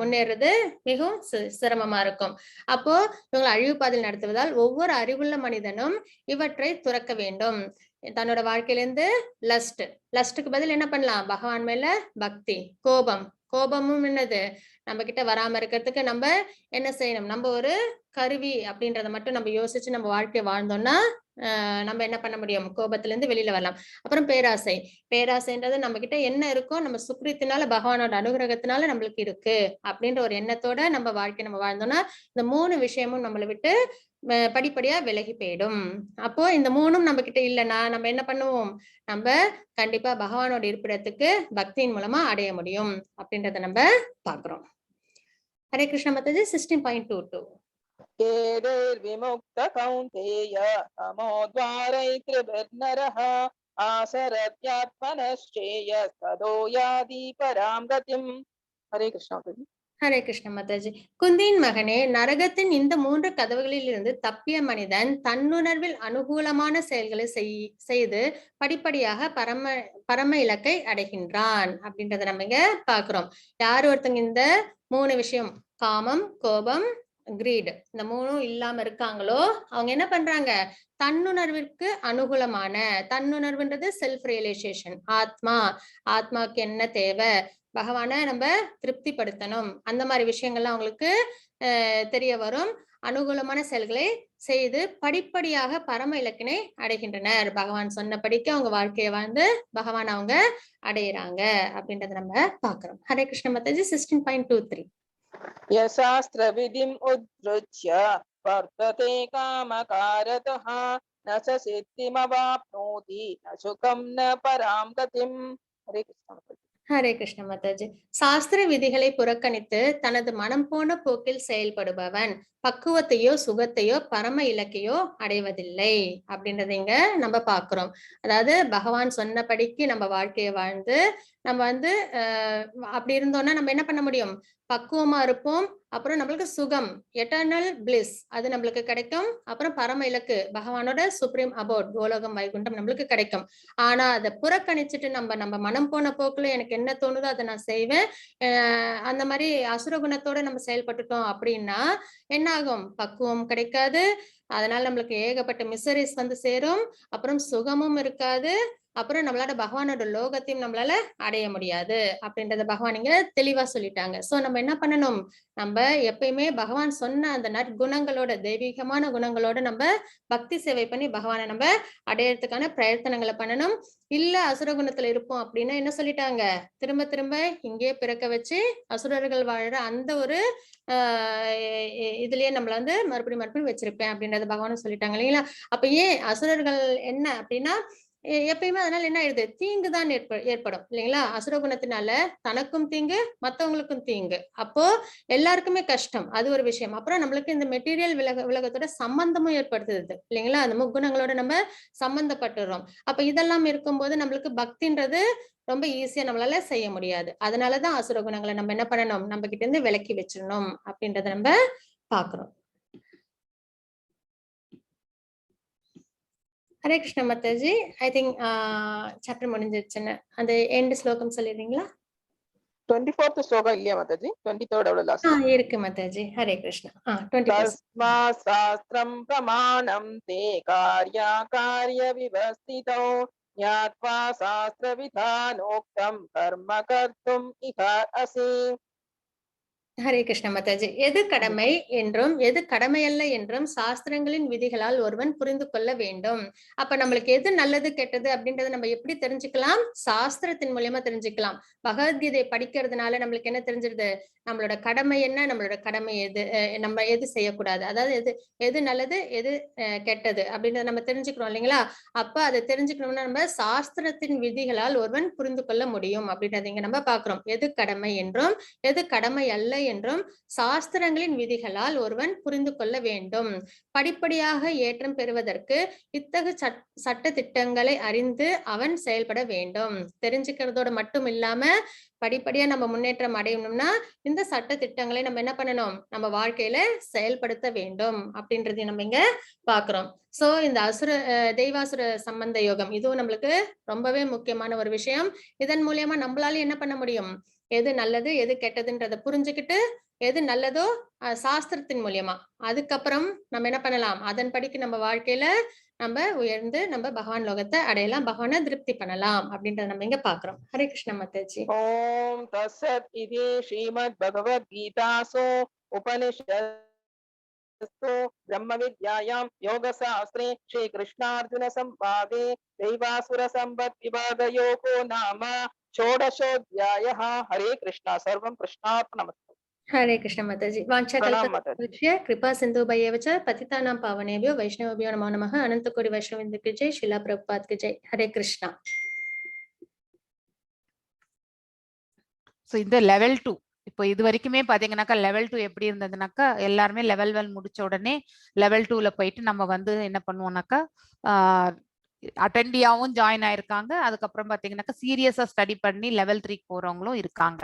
முன்னேறது மிகவும் சிரமமா இருக்கும். அப்போ இவங்களை அழிவு பாதையில் நடத்துவதால் ஒவ்வொரு அறிவுள்ள மனிதனும் இவற்றை துறக்க வேண்டும். தன்னோட வாழ்க்கையிலிருந்து லஸ்ட்டுக்கு பதில் என்ன பண்ணலாம், பகவான் மேல பக்தி. கோபமும் என்னது, நம்ம கிட்ட வராம இருக்கிறதுக்கு நம்ம என்ன செய்யணும், நம்ம ஒரு கருவி அப்படின்றத மட்டும் நம்ம யோசிச்சு நம்ம வாழ்க்கையை வாழ்ந்தோம்னா நம்ம என்ன பண்ண முடியும், கோபத்துல இருந்து வெளியில வரலாம். அப்புறம் பேராசை. பேராசைன்றது நம்ம கிட்ட என்ன இருக்கோ நம்ம சுக்ரீத்தினால பகவானோட அனுகிரகத்தினால நம்மளுக்கு இருக்கு அப்படின்ற ஒரு எண்ணத்தோட நம்ம வாழ்க்கை நம்ம வாழ்ந்தோம்னா இந்த 3 விஷயமும் நம்மளை விட்டு படிப்படியா விலகி போயிடும். அப்போ இந்த 3ம் நம்ம கிட்ட இல்லைன்னா நம்ம என்ன பண்ணுவோம், நம்ம கண்டிப்பா பகவானோட இருப்பிடத்துக்கு பக்தியின் மூலமா அடைய முடியும் அப்படின்றத நம்ம பாக்குறோம். ஹரே கிருஷ்ண மாதாஜி. 16.22 विमुक्त कौन्तेय तमोद्वारैर्त्रिभिर्नरः आसरत्यात्मनश्चेय तदो याति परां गतिम्. हरे कृष्ण माताजी. ஹரே கிருஷ்ண மாதாஜி. குந்தியின் மகனே, நரகத்தின் இந்த 3 கதவுகளில் இருந்து தப்பிய மனிதன் தன்னுணர்வில் அனுகூலமான செயல்களை செய்து படிப்படியாக பரம இலக்கை அடைகின்றான் அப்படின்றத நம்ம இங்க பாக்குறோம். யார் ஒருத்தங்க இந்த 3 விஷயம் காமம், கோபம், கிரீட் இந்த 3ம் இல்லாம இருக்காங்களோ அவங்க என்ன பண்றாங்க, தன்னுணர்விற்கு அனுகூலமான, தன்னுணர்வுன்றது செல்ஃப் ரியலைசேஷன், ஆத்மாக்கு என்ன தேவை, பகவானை நம்ம திருப்திப்படுத்தணும், அந்த மாதிரி விஷயங்கள்லாம் அவங்களுக்கு தெரிய வரும். அனுகூலமான செயல்களை செய்து படிப்படியாக பரம இலக்கினை அடைகின்றனர். பகவான் சொன்னபடிக்கு அவங்க வாழ்க்கையை வாழ்ந்து பகவான் அவங்க அடையிறாங்க அப்படின்றத நம்ம பாக்குறோம். ஹரே கிருஷ்ண மாதாஜி. 16.23 यशास्त्र विधिम् उद्धृत्य वर्तते कामकारतः न स सिद्धिमवाप्नोति न सुखं न परां गतिम्. हरे कृष्ण माताजी. ஹரே கிருஷ்ண மாதாஜி. சாஸ்திர விதிகளை புறக்கணித்து தனது மனம் போன போக்கில் செயல்படுபவன் பக்குவத்தையோ சுகத்தையோ பரம இலக்கையோ அடைவதில்லை அப்படின்றத இங்க நம்ம பாக்குறோம். அதாவது பகவான் சொன்னபடிக்கு நம்ம வாழ்க்கையை வாழ்ந்து நம்ம அப்படி இருந்தோம்னா நம்ம என்ன பண்ண முடியும், பக்குவமா இருப்போம். அப்புறம் நம்மளுக்கு சுகம், எட்டர்னல் பிளிஸ் அது நம்மளுக்கு கிடைக்கும். அப்புறம் பரம இலக்கு பகவானோட சுப்ரீம் அபோர்ட் கோலோகம் வைகுண்டம் நம்மளுக்கு கிடைக்கும். ஆனா அதை புறக்கணிச்சுட்டு நம்ம மனம் போன போக்குல எனக்கு என்ன தோணுதோ அதை நான் செய்வேன், அந்த மாதிரி அசுர குணத்தோட நம்ம செயல்பட்டுட்டோம் அப்படின்னா என்ன ஆகும், பக்குவம் கிடைக்காது. அதனால நம்மளுக்கு ஏகப்பட்ட மிசரிஸ் சேரும். அப்புறம் சுகமும் இருக்காது. அப்புறம் நம்மளால பகவானோட லோகத்தையும் நம்மளால அடைய முடியாது அப்படின்றத பகவான் இங்க தெளிவா சொல்லிட்டாங்க. சோ நம்ம என்ன பண்ணணும், நம்ம எப்பயுமே பகவான் சொன்ன அந்த நற்குணங்களோட, தெய்வீகமான குணங்களோட நம்ம பக்தி சேவை பண்ணி பகவானை நம்ம அடையறதுக்கான பிரயத்தனங்களை பண்ணணும். இல்ல அசுர குணத்துல இருப்போம் அப்படின்னா என்ன சொல்லிட்டாங்க, திரும்ப திரும்ப இங்கேயே பிறக்க வச்சு அசுரர்கள் வாழற அந்த ஒரு இதுலயே நம்மள மறுபடியும் வச்சிருப்பேன் அப்படின்றத பகவானும் சொல்லிட்டாங்க இல்லைங்களா. அப்ப ஏன் அசுரர்கள் என்ன அப்படின்னா எப்பயுமே அதனால என்ன ஆயிடுது, தீங்குதான் ஏற்படும் இல்லைங்களா. அசுர குணத்தினால தனக்கும் தீங்கு மத்தவங்களுக்கும் தீங்கு, அப்போ எல்லாருக்குமே கஷ்டம், அது ஒரு விஷயம். அப்புறம் நம்மளுக்கு இந்த மெட்டீரியல் உலகத்தோட சம்பந்தமும் ஏற்படுத்துது இல்லைங்களா. அந்த முக்குணங்களோட நம்ம சம்பந்தப்பட்டுறோம். அப்ப இதெல்லாம் இருக்கும்போது நம்மளுக்கு பக்தின்றது ரொம்ப ஈஸியா நம்மளால செய்ய முடியாது. அதனாலதான் அசுர குணங்களை நம்ம என்ன பண்ணணும், நம்ம கிட்ட இருந்து விலக்கி வச்சிடணும் அப்படின்றத நம்ம பாக்குறோம். Hare Krishna Mataji. I think chapter முடிஞ்சிருச்சுன்னு அந்த எண்ட் ஸ்லோகம் சொல்லிடுறீங்களா? 24th ஸ்லோகம் இல்லையா மாதாஜி? 23rd அவ்வளவு லாஸ்ட் இருக்கு மாதாஜி. ஹரே கிருஷ்ணா. 24 தஸ்மா சாஸ்திரம் பிரமாணம் தே கார்ய விவஸ்திதோ ஞாத்வா சாஸ்திர விதானோக்தம் கர்ம கர்த்தும் இஹ அசி. ஹரே கிருஷ்ண மாதாஜி. எது கடமை என்றும் எது கடமையல்ல என்றும் சாஸ்திரங்களின் விதிகளால் ஒருவன் புரிந்து கொள்ள வேண்டும். அப்ப நம்மளுக்கு எது நல்லது கெட்டது அப்படின்றத நம்ம எப்படி தெரிஞ்சுக்கலாம், சாஸ்திரத்தின் மூலியமா தெரிஞ்சுக்கலாம். பகவத்கீதை படிக்கிறதுனால நம்மளுக்கு என்ன தெரிஞ்சிருது, நம்மளோட கடமை என்ன, நம்மளோட கடமை எது, நம்ம எது செய்யக்கூடாது, அதாவது எது நல்லது எது கெட்டது அப்படின்றத நம்ம தெரிஞ்சுக்கிறோம் இல்லைங்களா. அப்ப அதை தெரிஞ்சுக்கணும்னா நம்ம சாஸ்திரத்தின் விதிகளால் ஒருவன் புரிந்து கொள்ள முடியும் அப்படின்றத இங்க நம்ம பாக்குறோம். எது கடமை என்றும் எது கடமை அல்ல என்றும் சாஸ்திரங்களின் விதிகளால் ஒருவன் புரிந்து கொள்ள வேண்டும். படிப்படியாக ஏற்றம் பெறுவதற்கு இத்தகு சட்ட திட்டங்களை அறிந்து அவன் செயல்பட வேண்டும். தெரிஞ்சுக்கிறதோட மட்டும் இல்லாம படிப்படியா நம்ம முன்னேற்றம் அடையணும்னா இந்த சட்ட திட்டங்களை நம்ம என்ன பண்ணணும், நம்ம வாழ்க்கையில செயல்படுத்த வேண்டும் அப்படின்றதையும் நம்ம இங்க பாக்குறோம். சோ இந்த தெய்வாசுர சம்பந்த யோகம் இதுவும் நம்மளுக்கு ரொம்பவே முக்கியமான ஒரு விஷயம். இதன் மூலியமா நம்மளால என்ன பண்ண முடியும், எது நல்லது எது கெட்டதுன்றத புரிஞ்சுக்கிட்டு எது நல்லதோ சாஸ்திரத்தின் மூலியமா அதுக்கப்புறம் நம்ம என்ன பண்ணலாம், அதன்படிக்கு நம்ம வாழ்க்கையில நம்ம உயர்ந்து நம்ம பகவான் லோகத்தை அடையலாம், பகவானை திருப்தி பண்ணலாம் அப்படின்றத நம்ம இங்க பாக்குறோம். ஹரே கிருஷ்ண மாதாஜி. ஓம் தத்சத் இது ஸ்ரீமத் பகவத் கீதாசு உபனிஷத் ब्रह्म विद्यायां योगशास्त्रे श्री कृष्णार्जुन संवादे दैवासुर संपत् विभागयोगो नाम षोडशोऽध्यायः। हरे कृष्णा। सर्वं कृष्णार्पणमस्तु। हरे कृष्ण माताजी। प्रणाम माताजी। वाञ्छाकल्पतरुभ्यश्च कृपा सिन्धुभ्येव च पतितानां पावनेभ्यो वैष्णवेभ्यो नमो नमः। अनन्तकोटि वैष्णववृन्द की जय, श्रीला प्रभुपाद की जय। हरे कृष्णा। ஸோ இந்த லெவல் 2 இப்போ இது வரைக்குமே பாத்தீங்கன்னாக்கா லெவல் 2 எப்படி இருந்ததுனாக்கா எல்லாருமே லெவல் 1 முடிச்ச உடனே லெவல் 2ல போயிட்டு நம்ம வந்து என்ன பண்ணுவோம்னாக்கா அட்டெண்டியாவும் ஜாயின் ஆயிருக்காங்க. அதுக்கப்புறம் பாத்தீங்கன்னாக்கா சீரியஸா ஸ்டடி பண்ணி லெவல் 3 போறவங்களும் இருக்காங்க.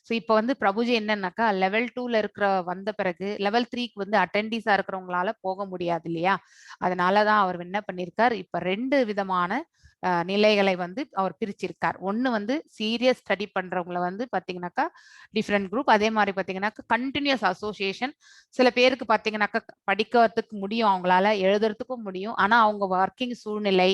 ஸோ இப்போ வந்து பிரபுஜி என்னன்னாக்கா லெவல் 2ல இருக்கிற வந்த பிறகு லெவல் 3க்கு வந்து அட்டெண்டிஸா இருக்கிறவங்களால போக முடியாது இல்லையா? அதனாலதான் அவர் என்ன பண்ணிருக்கார், இப்ப 2 விதமான நிலைகளை வந்து அவர் பிரிச்சிருக்கார். ஒன்னு வந்து சீரியஸ் ஸ்டடி பண்றவங்களை வந்து பாத்தீங்கன்னாக்கா டிஃப்ரெண்ட் குரூப். அதே மாதிரி பாத்தீங்கன்னாக்கா கண்டினியூஸ் அசோசியேஷன். சில பேருக்கு பாத்தீங்கன்னாக்கா படிக்கிறதுக்கு முடியும், அவங்களால எழுதுறதுக்கும் முடியும். ஆனா அவங்க ஒர்க்கிங் சூழ்நிலை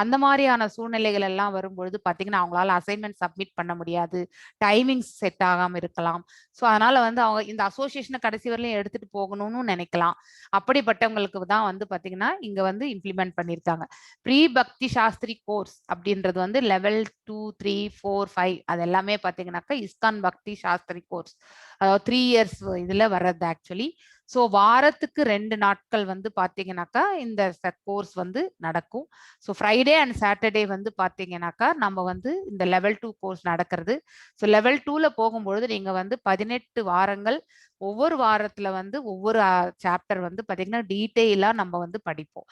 அந்த மாதிரியான சூழ்நிலைகள் எல்லாம் வரும்பொழுது பாத்தீங்கன்னா அவங்களால அசைன்மெண்ட் சப்மிட் பண்ண முடியாது, டைமிங்ஸ் செட் ஆகாம இருக்கலாம். ஸோ அதனால வந்து அவங்க இந்த அசோசியேஷனை கடைசி வரலையும் எடுத்துட்டு போகணும்னு நினைக்கலாம். அப்படிப்பட்டவங்களுக்கு தான் வந்து பாத்தீங்கன்னா இங்க வந்து இம்ப்ளிமெண்ட் பண்ணியிருக்காங்க. ப்ரீ பக்தி சாஸ்திரி கோர்ஸ் அப்படின்றது வந்து லெவல் 2, 3, 4, 5 அது எல்லாமே பாத்தீங்கன்னாக்கா இஸ்கான் பக்தி சாஸ்திரி கோர்ஸ், அதாவது 3 இயர்ஸ் இதுல வர்றது ஆக்சுவலி. ஸோ வாரத்துக்கு 2 நாட்கள் வந்து பாத்தீங்கன்னாக்கா இந்த கோர்ஸ் வந்து நடக்கும். ஸோ ஃப்ரைடே அண்ட் சாட்டர்டே வந்து பாத்தீங்கன்னாக்கா நம்ம வந்து இந்த லெவல் 2 கோர்ஸ் நடக்கிறது. ஸோ லெவல் 2ல போகும்பொழுது நீங்க வந்து 18 வாரங்கள் ஒவ்வொரு வாரத்துல வந்து ஒவ்வொரு சாப்டர் வந்து பாத்தீங்கன்னா டீட்டெயிலா நம்ம வந்து படிப்போம்.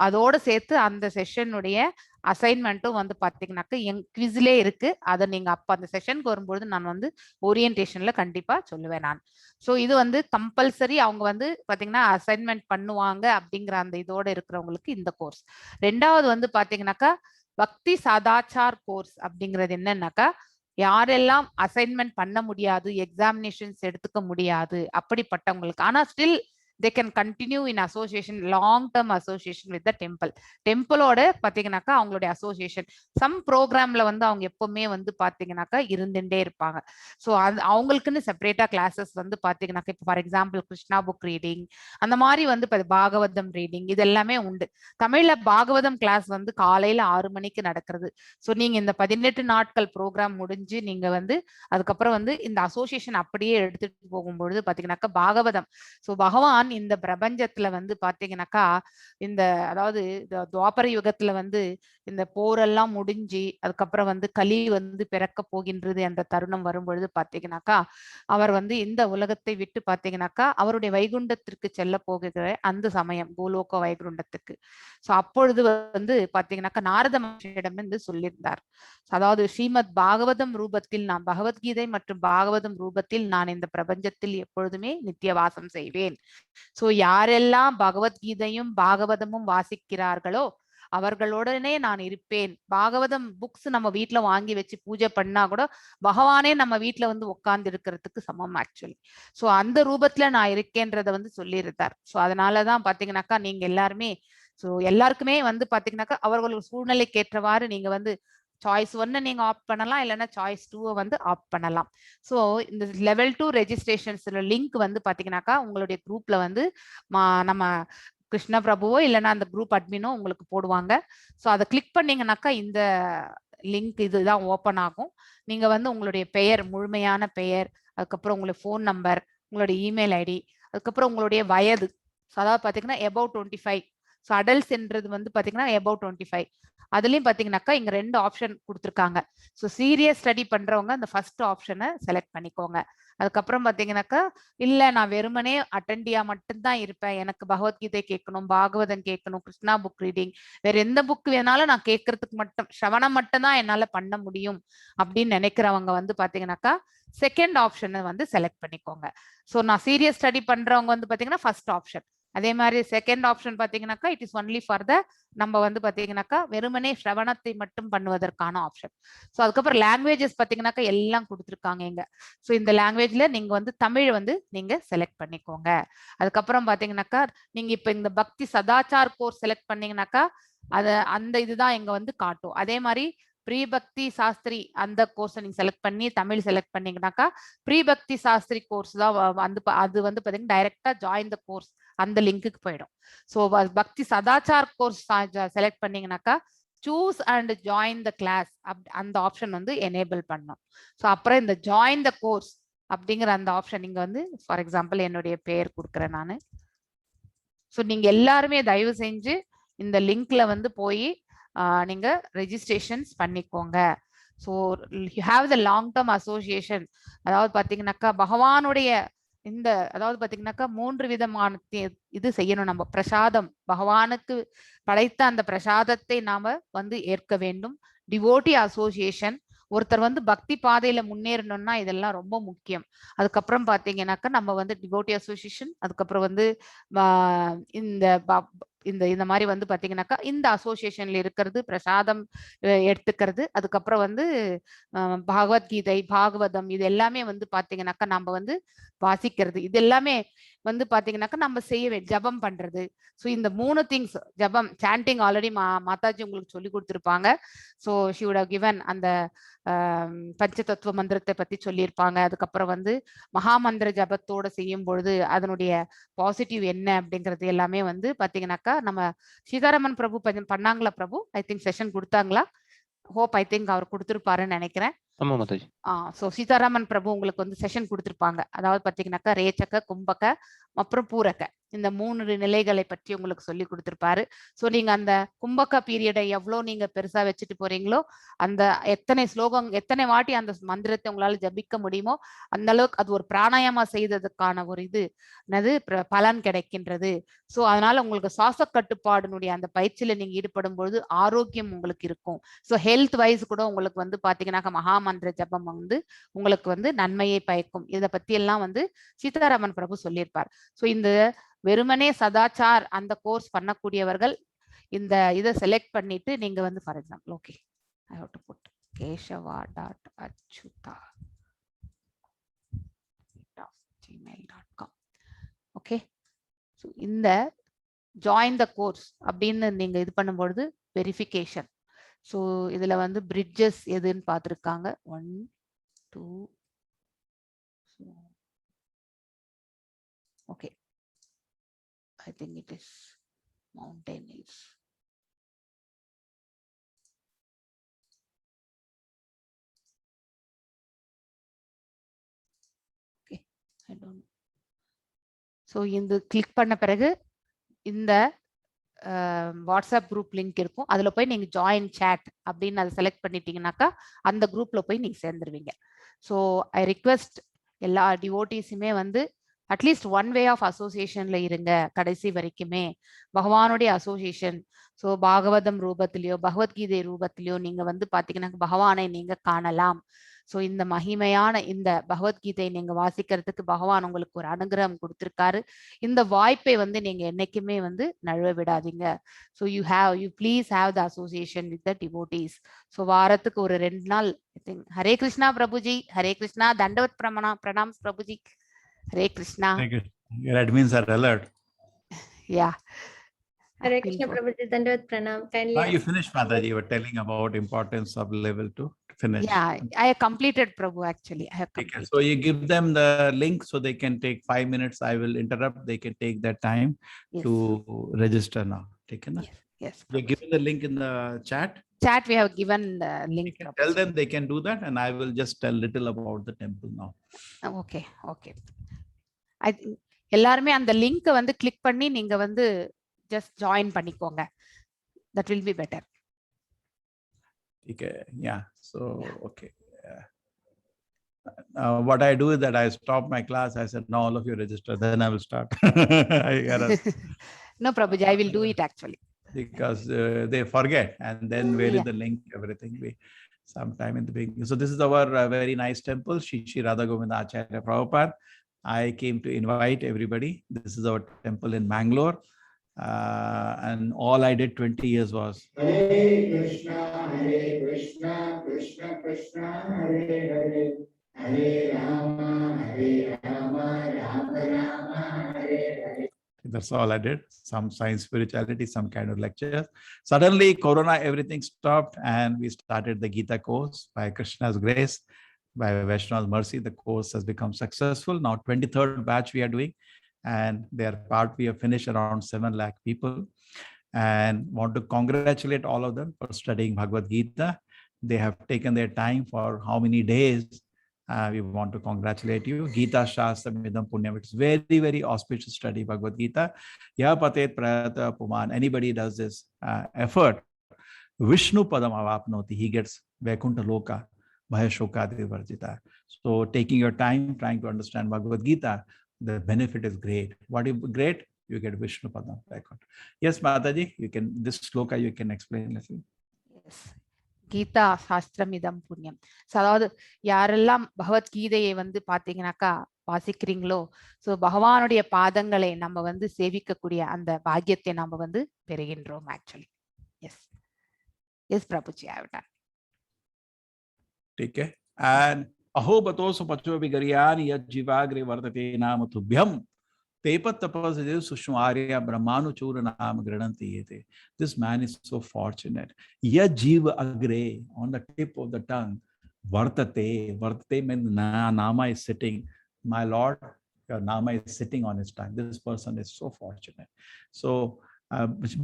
அதோட சேர்த்து அந்த செஷனுடைய அசைன்மெண்ட்டும் வந்து பாத்தீங்கன்னாக்கா என் குவிஸ்லே இருக்கு. அதை நீங்க அப்ப அந்த செஷனுக்கு வரும்பொழுது நான் வந்து ஓரியன்டேஷன்ல கண்டிப்பா சொல்லுவேன் நான். ஸோ இது வந்து கம்பல்சரி அவங்க வந்து பாத்தீங்கன்னா அசைன்மெண்ட் பண்ணுவாங்க அப்படிங்கிற அந்த இதோட இருக்கிறவங்களுக்கு இந்த கோர்ஸ். ரெண்டாவது வந்து பாத்தீங்கன்னாக்கா பக்தி சதாச்சார் கோர்ஸ் அப்படிங்கிறது என்னன்னாக்கா யாரெல்லாம் அசைன்மெண்ட் பண்ண முடியாது, எக்ஸாமினேஷன்ஸ் எடுத்துக்க முடியாது அப்படிப்பட்டவங்களுக்கு, ஆனா still they can continue in association, long term association with the temple. டெம்பிளோட பாத்தீங்கன்னாக்கா அவங்களுடைய அசோசியேஷன் சம் ப்ரோக்ராம்ல வந்து அவங்க எப்பவுமே வந்து பாத்தீங்கன்னாக்கா இருந்துட்டே இருப்பாங்க. ஸோ அது அவங்களுக்குன்னு செப்பரேட்டா கிளாஸஸ் வந்து பாத்தீங்கன்னாக்கா இப்போ for example Krishna book reading அந்த மாதிரி வந்து பாகவதம் ரீடிங் இது எல்லாமே உண்டு. தமிழ்ல பாகவதம் கிளாஸ் வந்து காலையில 6 மணிக்கு நடக்கிறது. ஸோ நீங்க இந்த 18 நாட்கள் ப்ரோக்ராம் முடிஞ்சு நீங்க வந்து அதுக்கப்புறம் வந்து இந்த அசோசியேஷன் அப்படியே எடுத்துட்டு போகும்பொழுது பாத்தீங்கன்னாக்கா பாகவதம், ஸோ பகவான் இந்த பிரபஞ்சத்துல வந்து பாத்தீங்கன்னாக்கா இந்த அதாவது துவாபர யுகத்துல வந்து இந்த போரெல்லாம் முடிஞ்சு அதுக்கப்புறம் வந்து கலி வந்து பிறக்க போகின்றது என்ற தருணம் வரும்பொழுது பாத்தீங்கன்னாக்கா அவர் வந்து இந்த உலகத்தை விட்டு பாத்தீங்கன்னாக்கா அவருடைய வைகுண்டத்திற்கு செல்ல போகிற அந்த சமயம் பூலோக வைகுண்டத்துக்கு. ஸோ அப்பொழுது வந்து பாத்தீங்கன்னாக்கா நாரத மகர்ஷியிடம் வந்து சொல்லியிருந்தார், அதாவது ஸ்ரீமத் பாகவதம் ரூபத்தில் நான் பகவத்கீதை மற்றும் பாகவதம் ரூபத்தில் நான் இந்த பிரபஞ்சத்தில் எப்பொழுதுமே நித்திய வாசம் செய்வேன். சோ யாரெல்லாம் பகவத்கீதையும் பாகவதமும் வாசிக்கிறார்களோ அவர்களுடனே நான் இருப்பேன். பாகவதம் புக்ஸ் நம்ம வீட்டுல வாங்கி வச்சு பூஜை பண்ணா கூட பகவானே நம்ம வீட்டுல வந்து உட்கார்ந்து இருக்கிறதுக்கு சமம் ஆக்சுவலி. சோ அந்த ரூபத்துல நான் இருக்கேன்றத வந்து சொல்லியிருந்தார். சோ அதனாலதான் பாத்தீங்கன்னாக்கா நீங்க எல்லாருமே எல்லாருக்குமே வந்து பாத்தீங்கன்னாக்கா அவர்களுடைய சூழ்நிலைக்கு ஏற்றவாறு நீங்க வந்து சாய்ஸ் 1 நீங்க ஆப்ட் பண்ணலாம், இல்லைன்னா சாய்ஸ் 2 வந்து ஆப்ட் பண்ணலாம். ஸோ இந்த லெவல் 2 ரெஜிஸ்ட்ரேஷன்ஸ் லிங்க் வந்து பாத்தீங்கன்னாக்கா உங்களுடைய குரூப்ல வந்து நம்ம கிருஷ்ண பிரபுவோ இல்லைன்னா அந்த குரூப் அட்மினோ உங்களுக்கு போடுவாங்க. ஸோ அதை கிளிக் பண்ணீங்கன்னாக்கா இந்த லிங்க் இதுதான் ஓப்பன் ஆகும். நீங்க வந்து உங்களுடைய பெயர், முழுமையான பெயர், அதுக்கப்புறம் உங்களுடைய ஃபோன் நம்பர், உங்களுடைய இமெயில் ஐடி, அதுக்கப்புறம் உங்களுடைய வயது, அதாவது பாத்தீங்கன்னா above 25. ஸோ அடல்ட்ஸ்ன்றது வந்து பாத்தீங்கன்னா above 25. அதுலயும் பாத்தீங்கன்னாக்கா இங்க 2 ஆப்ஷன் கொடுத்துருக்காங்க. ஸோ சீரியஸ் ஸ்டடி பண்றவங்க அந்த ஃபர்ஸ்ட் ஆப்ஷனை செலக்ட் பண்ணிக்கோங்க. அதுக்கப்புறம் பாத்தீங்கன்னாக்கா இல்ல நான் வெறுமனே அட்டெண்டியா மட்டும்தான் இருப்பேன், எனக்கு பகவத்கீதை கேட்கணும், பாகவதம் கேட்கணும், கிருஷ்ணா புக் ரீடிங், வேற எந்த புக் வேணாலும் நான் கேட்கறதுக்கு மட்டும் ஸ்ரவணம் மட்டும்தான் என்னால பண்ண முடியும் அப்படின்னு நினைக்கிறவங்க வந்து பாத்தீங்கன்னாக்கா செகண்ட் ஆப்ஷனை வந்து செலக்ட் பண்ணிக்கோங்க. ஸோ நான் சீரியஸ் ஸ்டடி பண்றவங்க வந்து பாத்தீங்கன்னா ஃபர்ஸ்ட் ஆப்ஷன். அதே மாதிரி செகண்ட் ஆப்ஷன் பாத்தீங்கன்னாக்கா it is only for the நம்ம வந்து பாத்தீங்கன்னாக்கா வெறுமனே ஸ்ரவணத்தை மட்டும் பண்ணுவதற்கான ஆப்ஷன். ஸோ அதுக்கப்புறம் லாங்குவேஜஸ் பாத்தீங்கன்னாக்கா எல்லாம் கொடுத்துருக்காங்க இங்க. ஸோ இந்த லாங்குவேஜ்ல நீங்க வந்து தமிழ் வந்து நீங்க செலக்ட் பண்ணிக்கோங்க. அதுக்கப்புறம் பாத்தீங்கன்னாக்கா நீங்க இப்ப இந்த பக்தி சதாச்சார் கோர்ஸ் செலக்ட் பண்ணீங்கன்னாக்கா அந்த இதுதான் இங்க வந்து காட்டும். அதே மாதிரி ப்ரீ பக்தி சாஸ்திரி அந்த கோர்ஸை நீங்க செலக்ட் பண்ணி தமிழ் செலக்ட் பண்ணீங்கன்னாக்கா ப்ரீ பக்தி சாஸ்திரி கோர்ஸ் தான் அது வந்து பாத்தீங்கன்னா டைரக்டா ஜாயின் த கோர்ஸ் அந்த லிங்க்குக்கு போயிடும். So Bhakti Sadachar course select பண்ணீங்கன்னாக்கா choose and join the class அந்த ஆப்ஷன் வந்து எனேபிள் பண்ணும். ஸோ அப்புறம் இந்த ஜாயின் த கோர்ஸ் அப்படிங்கிற அந்த ஆப்ஷன் நீங்க வந்து ஃபார் எக்ஸாம்பிள் என்னுடைய பேர் கொடுக்குறேன் நான். ஸோ நீங்க எல்லாருமே தயவு செஞ்சு இந்த லிங்க்ல வந்து போய் நீங்க ரெஜிஸ்ட்ரேஷன்ஸ் பண்ணிக்கோங்க. So you have the long term association. அதாவது பார்த்தீங்கன்னாக்கா பகவானுடைய இந்த அதாவது பார்த்தீங்கன்னாக்கா 3 விதமான இது செய்யணும். நம்ம பிரசாதம் பகவானுக்கு படைத்த அந்த பிரசாதத்தை நாம வந்து ஏற்க வேண்டும். டிவோட்டி அசோசியேஷன், ஒருத்தர் வந்து பக்தி பாதையில முன்னேறணும்னா இதெல்லாம் ரொம்ப முக்கியம். அதுக்கப்புறம் பாத்தீங்கன்னாக்கா நம்ம வந்து டிவோட்டி அசோசியேஷன், அதுக்கப்புறம் வந்து இந்த மாதிரி வந்து பாத்தீங்கன்னாக்கா இந்த அசோசியேஷன்ல இருக்கிறது பிரசாதம் எடுத்துக்கிறது, அதுக்கப்புறம் வந்து பகவத்கீதை பாகவதம் இது எல்லாமே வந்து பாத்தீங்கன்னாக்கா நம்ம வந்து வாசிக்கிறது, இது எல்லாமே வந்து பாத்தீங்கன்னாக்கா நம்ம செய்ய ஜபம் பண்றது. ஸோ இந்த 3 திங்ஸ் ஜபம் சாண்டிங் ஆல்ரெடி மாதாஜி உங்களுக்கு சொல்லி கொடுத்துருப்பாங்க. So she would have given அந்த பஞ்சதத்துவ மந்திரத்தை பத்தி சொல்லியிருப்பாங்க. அதுக்கப்புறம் வந்து மகாமந்திர ஜபத்தோட செய்யும் பொழுது அதனுடைய பாசிட்டிவ் என்ன அப்படிங்கிறது எல்லாமே வந்து பாத்தீங்கன்னாக்கா நம்ம சீதாராமன் பிரபு பண்ணாங்களா பிரபு? ஐ திங்க் செஷன் கொடுத்தாங்களா? ஹோப் ஐ திங்க் அவர் கொடுத்துருப்பாருன்னு நினைக்கிறேன். ஸோ சீதாராமன் பிரபு உங்களுக்கு வந்து செஷன் கொடுத்துருப்பாங்க. அதாவது பார்த்தீங்கன்னாக்கா ரேச்சக்க கும்பக்க அப்புறம் பூரக்க இந்த 3 நிலைகளை பற்றி உங்களுக்கு சொல்லி கொடுத்துருப்பாரு. ஸோ நீங்க அந்த கும்பக்க பீரியடை எவ்வளோ நீங்க பெருசா வச்சுட்டு போறீங்களோ அந்த எத்தனை ஸ்லோகம் எத்தனை வாட்டி அந்த மந்திரத்தை உங்களால ஜபிக்க முடியுமோ அந்த அளவுக்கு அது ஒரு பிராணாயாமா செய்ததுக்கான ஒரு இது பலன் கிடைக்கின்றது. ஸோ அதனால உங்களுக்கு சுவாச கட்டுப்பாடுனுடைய அந்த பயிற்சியில நீங்க ஈடுபடும் பொழுது ஆரோக்கியம் உங்களுக்கு இருக்கும். ஸோ ஹெல்த் வைஸ் கூட உங்களுக்கு வந்து பாத்தீங்கன்னாக்கா மகாமந்திர ஜபம் வந்து உங்களுக்கு வந்து நன்மையை பயக்கும். இதை பத்தி எல்லாம் வந்து சீதாராமன் பிரபு சொல்லியிருப்பார். ஸோ இந்த வெறுமனே சதாச்சார் அந்த கோர்ஸ் பண்ணக்கூடியவர்கள் இந்த இதை செலக்ட் பண்ணிட்டு நீங்க வந்து for example okay I have to put keshava.achyuta@gmail.com. Okay, so இந்த ஜாயின் த கோர்ஸ் அப்படின்னு நீங்க இது பண்ணும்பொழுது வெரிஃபிகேஷன். ஸோ இதுல வந்து பிரிட்ஜஸ் எதுன்னு பார்த்துருக்காங்க. 1 2 okay, I think it is mountain hills. Okay, I don't know. So இந்த கிளிக் பண்ண பிறகு இந்த வாட்ஸ்அப் குரூப் லிங்க் இருக்கும். அதுல போய் நீங்க ஜாயின் சேட் அப்படின்னு அதை செலக்ட் பண்ணிட்டீங்கன்னாக்கா அந்த குரூப்ல போய் நீங்க சேர்ந்துருவீங்க. ஸோ ஐ ரிக்வெஸ்ட் எல்லா டிவோட்டிஸுமே வந்து அட்லீஸ்ட் 1 வே ஆஃப் அசோசியேஷன்ல இருங்க கடைசி வரைக்குமே. பகவானுடைய அசோசியேஷன், ஸோ பாகவதம் ரூபத்திலையோ பகவத்கீதை ரூபத்திலையோ நீங்க வந்து பாத்தீங்கன்னா பகவானை நீங்க காணலாம். ஸோ இந்த மகிமையான இந்த பகவத்கீதை நீங்க வாசிக்கிறதுக்கு பகவான் உங்களுக்கு ஒரு அனுகிரகம் கொடுத்திருக்காரு. இந்த வாய்ப்பை வந்து நீங்க என்னைக்குமே வந்து நழுவ விடாதீங்க. So you please have the association with the devotees. So வாரத்துக்கு ஒரு 2 நாள் I think. Hare Krishna Prabhuji, Hare Krishna, dandavat pranams Prabhuji. Hare Krishna. Your admins are alert. Yeah. Hare Krishna Prabhuji, Dandavat Pranam. Kindly. You finished, Mathaji. You were telling about importance of level 2. Finish. Yeah, I have completed, Prabhu, actually. I have completed. Okay. So you give them the link so they can take 5 minutes. I will interrupt. They can take that time to register now. Taken? Yes. You given the link in the chat? Chat, we have given the link. Tell them they can do that, and I will just tell little about the temple now. Okay. எல்லாருமே அந்த link வந்து click பண்ணி நீங்க வந்து just join பண்ணிக்கோங்க. That will be better. Okay. Yeah. So okay. What I do is that I stop my class. I said, "Now all of you register. Then I will start." No, Prabhuji, I will do it actually. Because they forget, and then where is the link? Everything we sometime in the beginning. So this is our very nice temple, Shri Radha Govinda Acharya Prabhupada. I came to invite everybody. This is our temple in Bangalore, and all I did 20 years was Hare Krishna, Krishna Krishna, Hare Hare, Hare Rama, Rama Rama, Hare Hare. That's all I did. Some science, spirituality, some kind of lectures. Suddenly, Corona, everything stopped, and we started the Gita course. By Krishna's grace, by Vaishnava's mercy, the course has become successful. Now, 23rd batch we are doing, and their part we have finished around 7 lakh people, and want to congratulate all of them for studying Bhagavad Gita. They have taken their time for how many days. We want to congratulate you. Gita Shastra Midam Punyam. It's very, very auspicious study Bhagavad Gita. Ya Patet Prayata Puman. Anybody does this effort, Vishnu Padam Avapnoti. He gets Vaikuntha Loka. Bhayashokadi Varjita. So taking your time, trying to understand Bhagavad Gita, the benefit is great. What is great? You get Vishnu Padam. Yes, Mathaji, you can, this sloka you can explain. Yes. Gita Shastramidam Punyam. So அதாவது யாரெல்லாம் பகவத்கீதையை வந்து பாத்தீங்கன்னாக்கா வாசிக்கிறீங்களோ, so பகவானுடைய பாதங்களை நம்ம வந்து சேவிக்கக்கூடிய அந்த பாக்கியத்தை நம்ம வந்து பெறுகின்றோம் ஆக்சுவலி. எஸ் எஸ் பிரபுஜி ஆவிட்டார். ठीक है. And अहो बतोस पचो विगरियान यद जीवाग्रे वर्तते नाम तुभ्यम तेपत तपस्या सुषमा आर्या ब्रह्मानुचूर नाम गृणन्ति येते. This man is so fortunate. Yad jiva agre, on the tip of the tongue. Vartate, vartate means nama is sitting. My Lord, your nama is sitting on his tongue. This person is so fortunate. So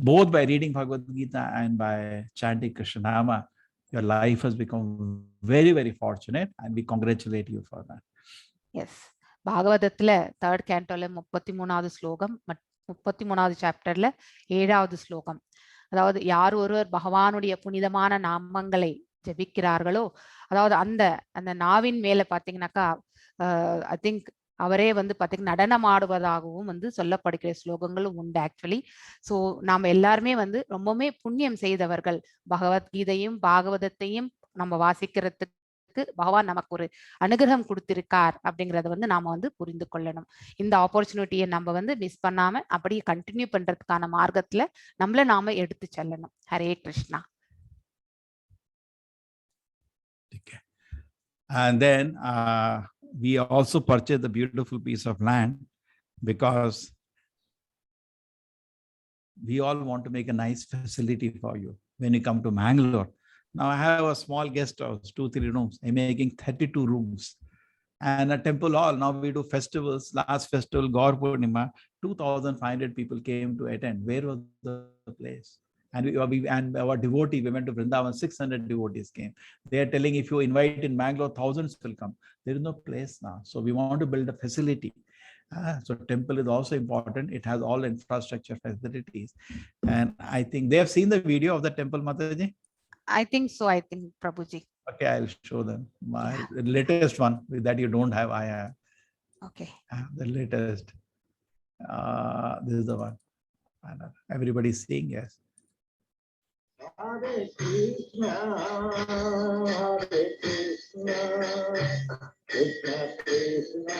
both by reading Bhagavad Gita and by chanting Krishna nama, your life has become very, very fortunate, and we congratulate you for that. Yes. பாகவதத்துல 3rd cantoல 33வது ஸ்லோகம் 33வது சாப்டர்ல 7வது ஸ்லோகம். அதாவது யார் ஒருவர் பகவானுடைய புனிதமான நாமங்களை ஜெபிக்கிறார்களோ, அதாவது அந்த அந்த நாவின் மேல பாத்தீங்கன்னாக்கா ஐ திங்க் அவரே வந்து பாத்தீங்கன்னா நடனம் ஆடுவதாகவும் வந்து சொல்லப்படுகிற ஸ்லோகங்களும் உண்டு ஆக்சுவலி. ஸோ நாம எல்லாருமே வந்து ரொம்பவுமே புண்ணியம் செய்தவர்கள். பகவத்கீதையும் பாகவதத்தையும் நம்ம வாசிக்கிறதுக்கு பகவான் நமக்கு ஒரு அனுகிரகம் கொடுத்திருக்கார் அப்படிங்கறத வந்து நாம வந்து புரிந்து கொள்ளணும். இந்த ஆப்பர்ச்சுனிட்டியை நம்ம வந்து மிஸ் பண்ணாம அப்படியே கண்டினியூ பண்றதுக்கான மார்க்கத்துல நம்மள நாம எடுத்து செல்லணும். Hare Krishna. And then we also purchased a beautiful piece of land because we all want to make a nice facility for you when you come to Mangalore. Now I have a small guest house, 2-3 rooms. I'm making 32 rooms and a temple hall. Now we do festivals. Last festival, Gaur Purnima, 2,500 people came to attend. Where was the place? And and our devotee, we went to Vrindavan, 600 devotees came. They are telling if you invite in Mangalore, thousands will come. There is no place now. So we want to build a facility. So temple is also important. It has all infrastructure facilities. And I think they have seen the video of the temple, Mathaji? I think so. I think Prabhuji. Okay, I'll show them. My latest one that you don't have, I have. Okay. I have the latest. This is the one. Everybody is seeing, yes. Hare Krishna, Hare Krishna, Krishna Krishna,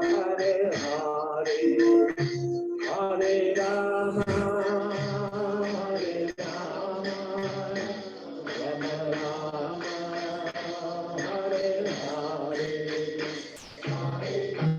Hare Hare, Hare Rama, Hare Rama, Rama Rama, Hare Hare, Hare Krishna, Hare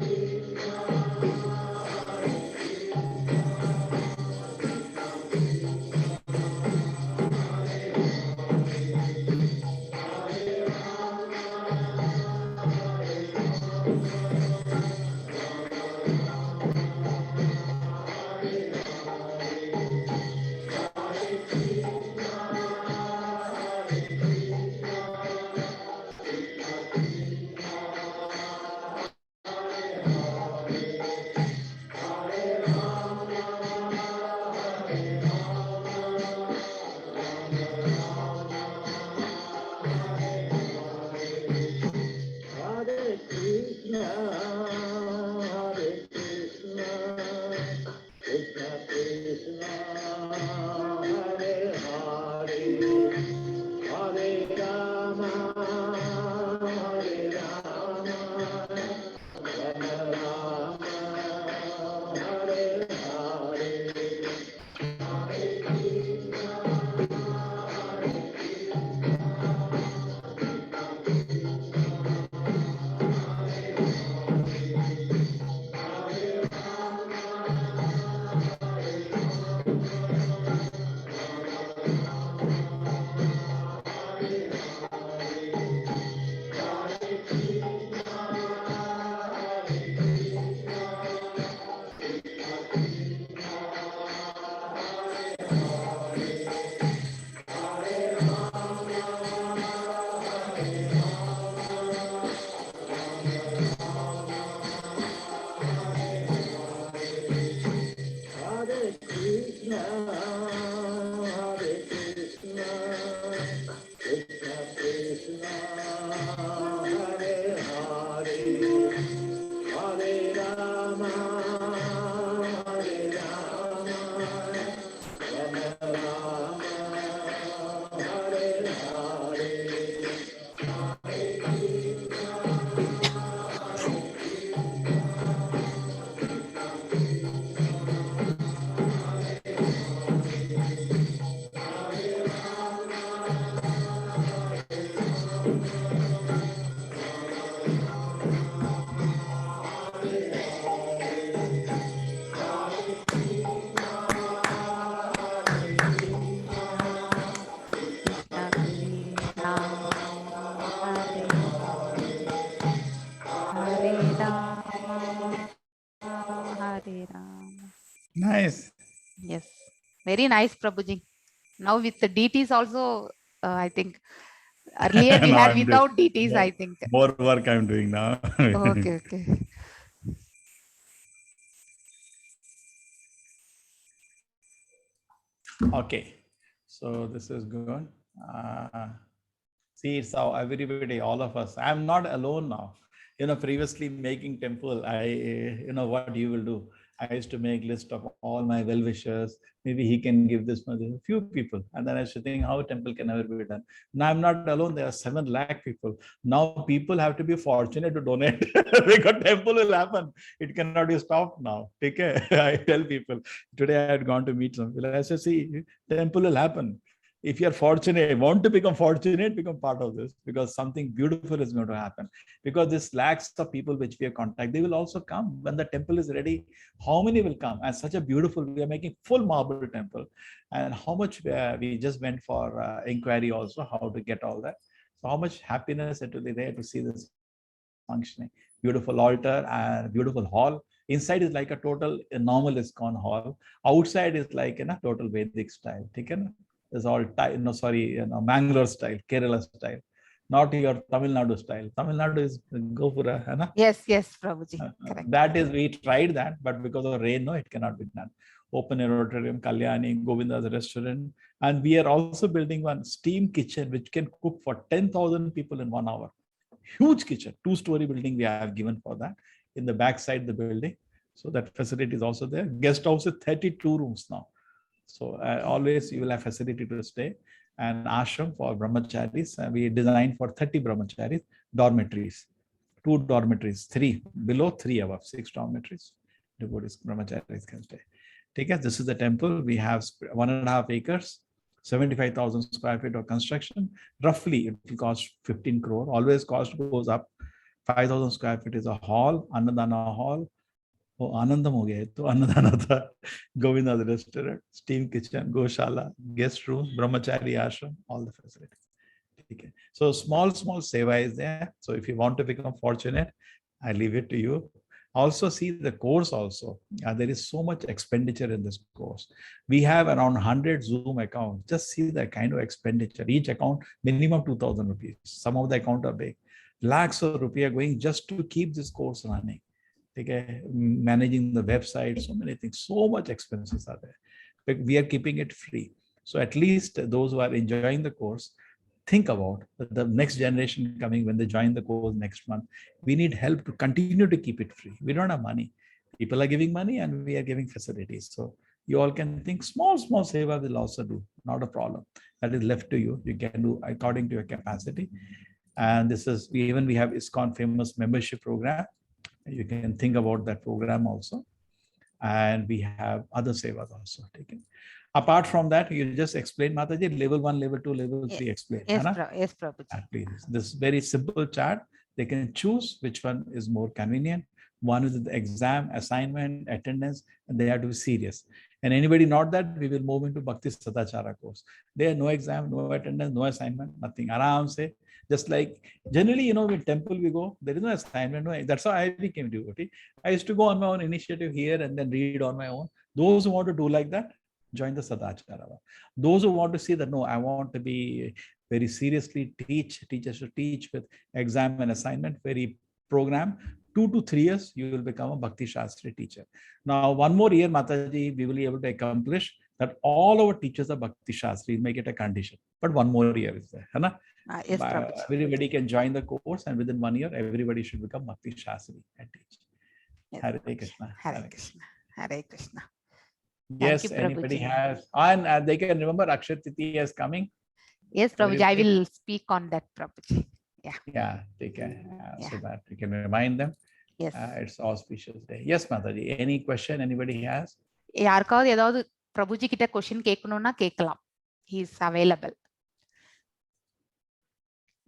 Nice. Yes, very nice, Prabhuji. Now with the DTs also, I think earlier we No, had I'm doing without DTs, I think. more work I'm doing now. Okay, okay. Okay, so this is good. See, it's how everybody, all of us. I'm not alone now. Previously making temple, what you will do. I used to make list of all my well-wishers. Maybe he can give this much, a few people. And then I used to think how temple can never be done. Now I'm not alone. There are 7 lakh people. Now people have to be fortunate to donate because temple will happen. It cannot be stopped now. Take care. I tell people. Today I had gone to meet some people. I said, see, temple will happen. If you are fortunate, want to become fortunate, become part of this, because something beautiful is going to happen. Because this lakhs of people which we have contact, they will also come when the temple is ready. How many will come? And such a beautiful, we are making full marble temple. And how much we just went for inquiry also, how to get all that. So how much happiness it will be there to see this functioning. Beautiful altar and beautiful hall. Inside is like a total normal ISKCON hall. Outside is like total Vedic style. Taken. Is all Mangalore style, Kerala style, not your Tamil Nadu style. Tamil Nadu is Gopura, hai na? Yes, Prabhuji. Correct. That is, we tried that, but because of rain, no, it cannot be done. Open air auditorium, Kalyani, Govinda's restaurant, and we are also building one steam kitchen which can cook for 10,000 people in 1 hour. Huge kitchen, 2-story building we have given for that in the backside the building. So that facility is also there. Guest house is 32 rooms now. So always you will have facility to stay. And ashram for brahmacharis, we designed for 30 brahmacharis, dormitories, 2 dormitories, 3 below, 3 above, 6 dormitories. Devotees, brahmacharis can stay. Take us. This is the temple. We have 1.5 acres, 75,000 square feet of construction. Roughly, it will cost 15 crore. Always cost goes up. 5,000 square feet is a hall, Annadana hall. Oh, Anandam ho gaya. To Annadana tha, Govinda's restaurant, steam kitchen, Goshala, guest room, Brahmachari ashram, all the facilities. Okay. So small seva is there. So if you want to become fortunate, I leave it to you. Also see the course also. There is so much expenditure in this course. We have around 100 Zoom accounts. Just see the kind of expenditure. Each account, minimum 2,000 rupees. Some of the accounts are big. Lakhs of rupees are going just to keep this course running. Okay, managing the website, so many things, so much expenses are there. But we are keeping it free. So at least those who are enjoying the course, think about the next generation coming when they join the course next month. We need help to continue to keep it free. We don't have money. People are giving money and we are giving facilities. So you all can think small seva will also do, not a problem. That is left to you. You can do according to your capacity. And this is, we have ISKCON famous membership program. You can think about that program also. And we have other sevas also taken. Apart from that, you just explain, Mathaji, level 1, level 2, level 3, explain. Yes, Prabhuji. Please. This very simple chart. They can choose which one is more convenient. One is the exam, assignment, attendance, and they have to be serious. And anybody not that, we will move into Bhakti Sadachara course. There no exam, no attendance, no assignment, nothing. Aram se. Just like generally, when temple we go, there is no assignment. No, that's how I became devotee. I used to go on my own initiative here and then read on my own. Those who want to do like that, join the Sadachara. Those who want to see that, no, I want to be very seriously teachers to teach with exam and assignment, very program. 2 to 3 years, you will become a Bhakti Shastri teacher. Now, 1 more year, Mathaji, we will be able to accomplish that all our teachers are Bhakti Shastri, make it a condition. But 1 more year is there. Yes, Prabhuji. Everybody can join the course, and within 1 year, everybody should become Bhakti Shastri and teach. Yes, Hare Prabhuji. Krishna. Hare Krishna. Hare Krishna. Yes, you, anybody Prabhuji. has, and they can remember Akshay Tritiya is coming. Yes, Prabhuji, I Everybody- will speak on that, Prabhuji. Yeah, they can, so Yeah. that we can remind them. Yes. It's auspicious day. Yes, Mathaji. Any question anybody has? யாருக்காவது ஏதாவது பிரபுஜி கிட்ட question கேட்கணும்னா கேட்கலாம். He is available.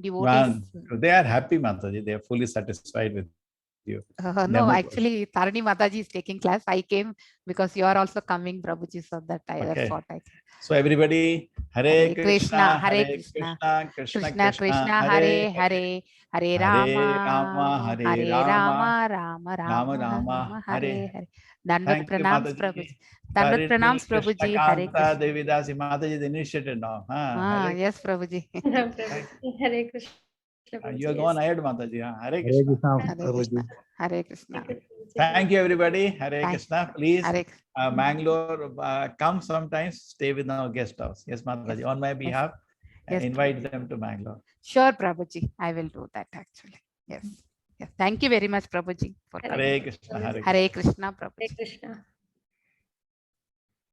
Devotees. They are happy, Mathaji. They are fully satisfied with you. No, Never actually, Tharini Mathaji is taking class. I came because you are also coming, Prabhuji, so that that's what I came. So everybody, Hare Krishna, Hare Krishna, Krishna, Krishna Krishna Krishna, Hare Hare, Hare Rama, Hare Rama, Rama Rama, Rama, Hare Hare. Dandat Thank you, pranams, Mataji. Prabhuji. Dandat Tharini, pranams, Prabhuji. Hare Krishna Krishna. Devidasi Mataji is initiated now. Hare Yes, Prabhuji. Hare Krishna. You are going ahead, Mataji. Hare Hare Krishna. Krishna, Hare Prabhuji. Krishna. Hare Krishna. Thank you, everybody. Hare Thank- Krishna. Please, Hare Mangalore, come sometimes, stay with our guest house. Yes, Mataji. On my behalf, Yes, invite them to Mangalore. Sure, Prabhuji. I will do that actually. Yes. Yes. Thank you very much, Prabhuji. For Hare coming. Hare Krishna. Hare Krishna. Hare Krishna, Hare Prabhuji. Krishna.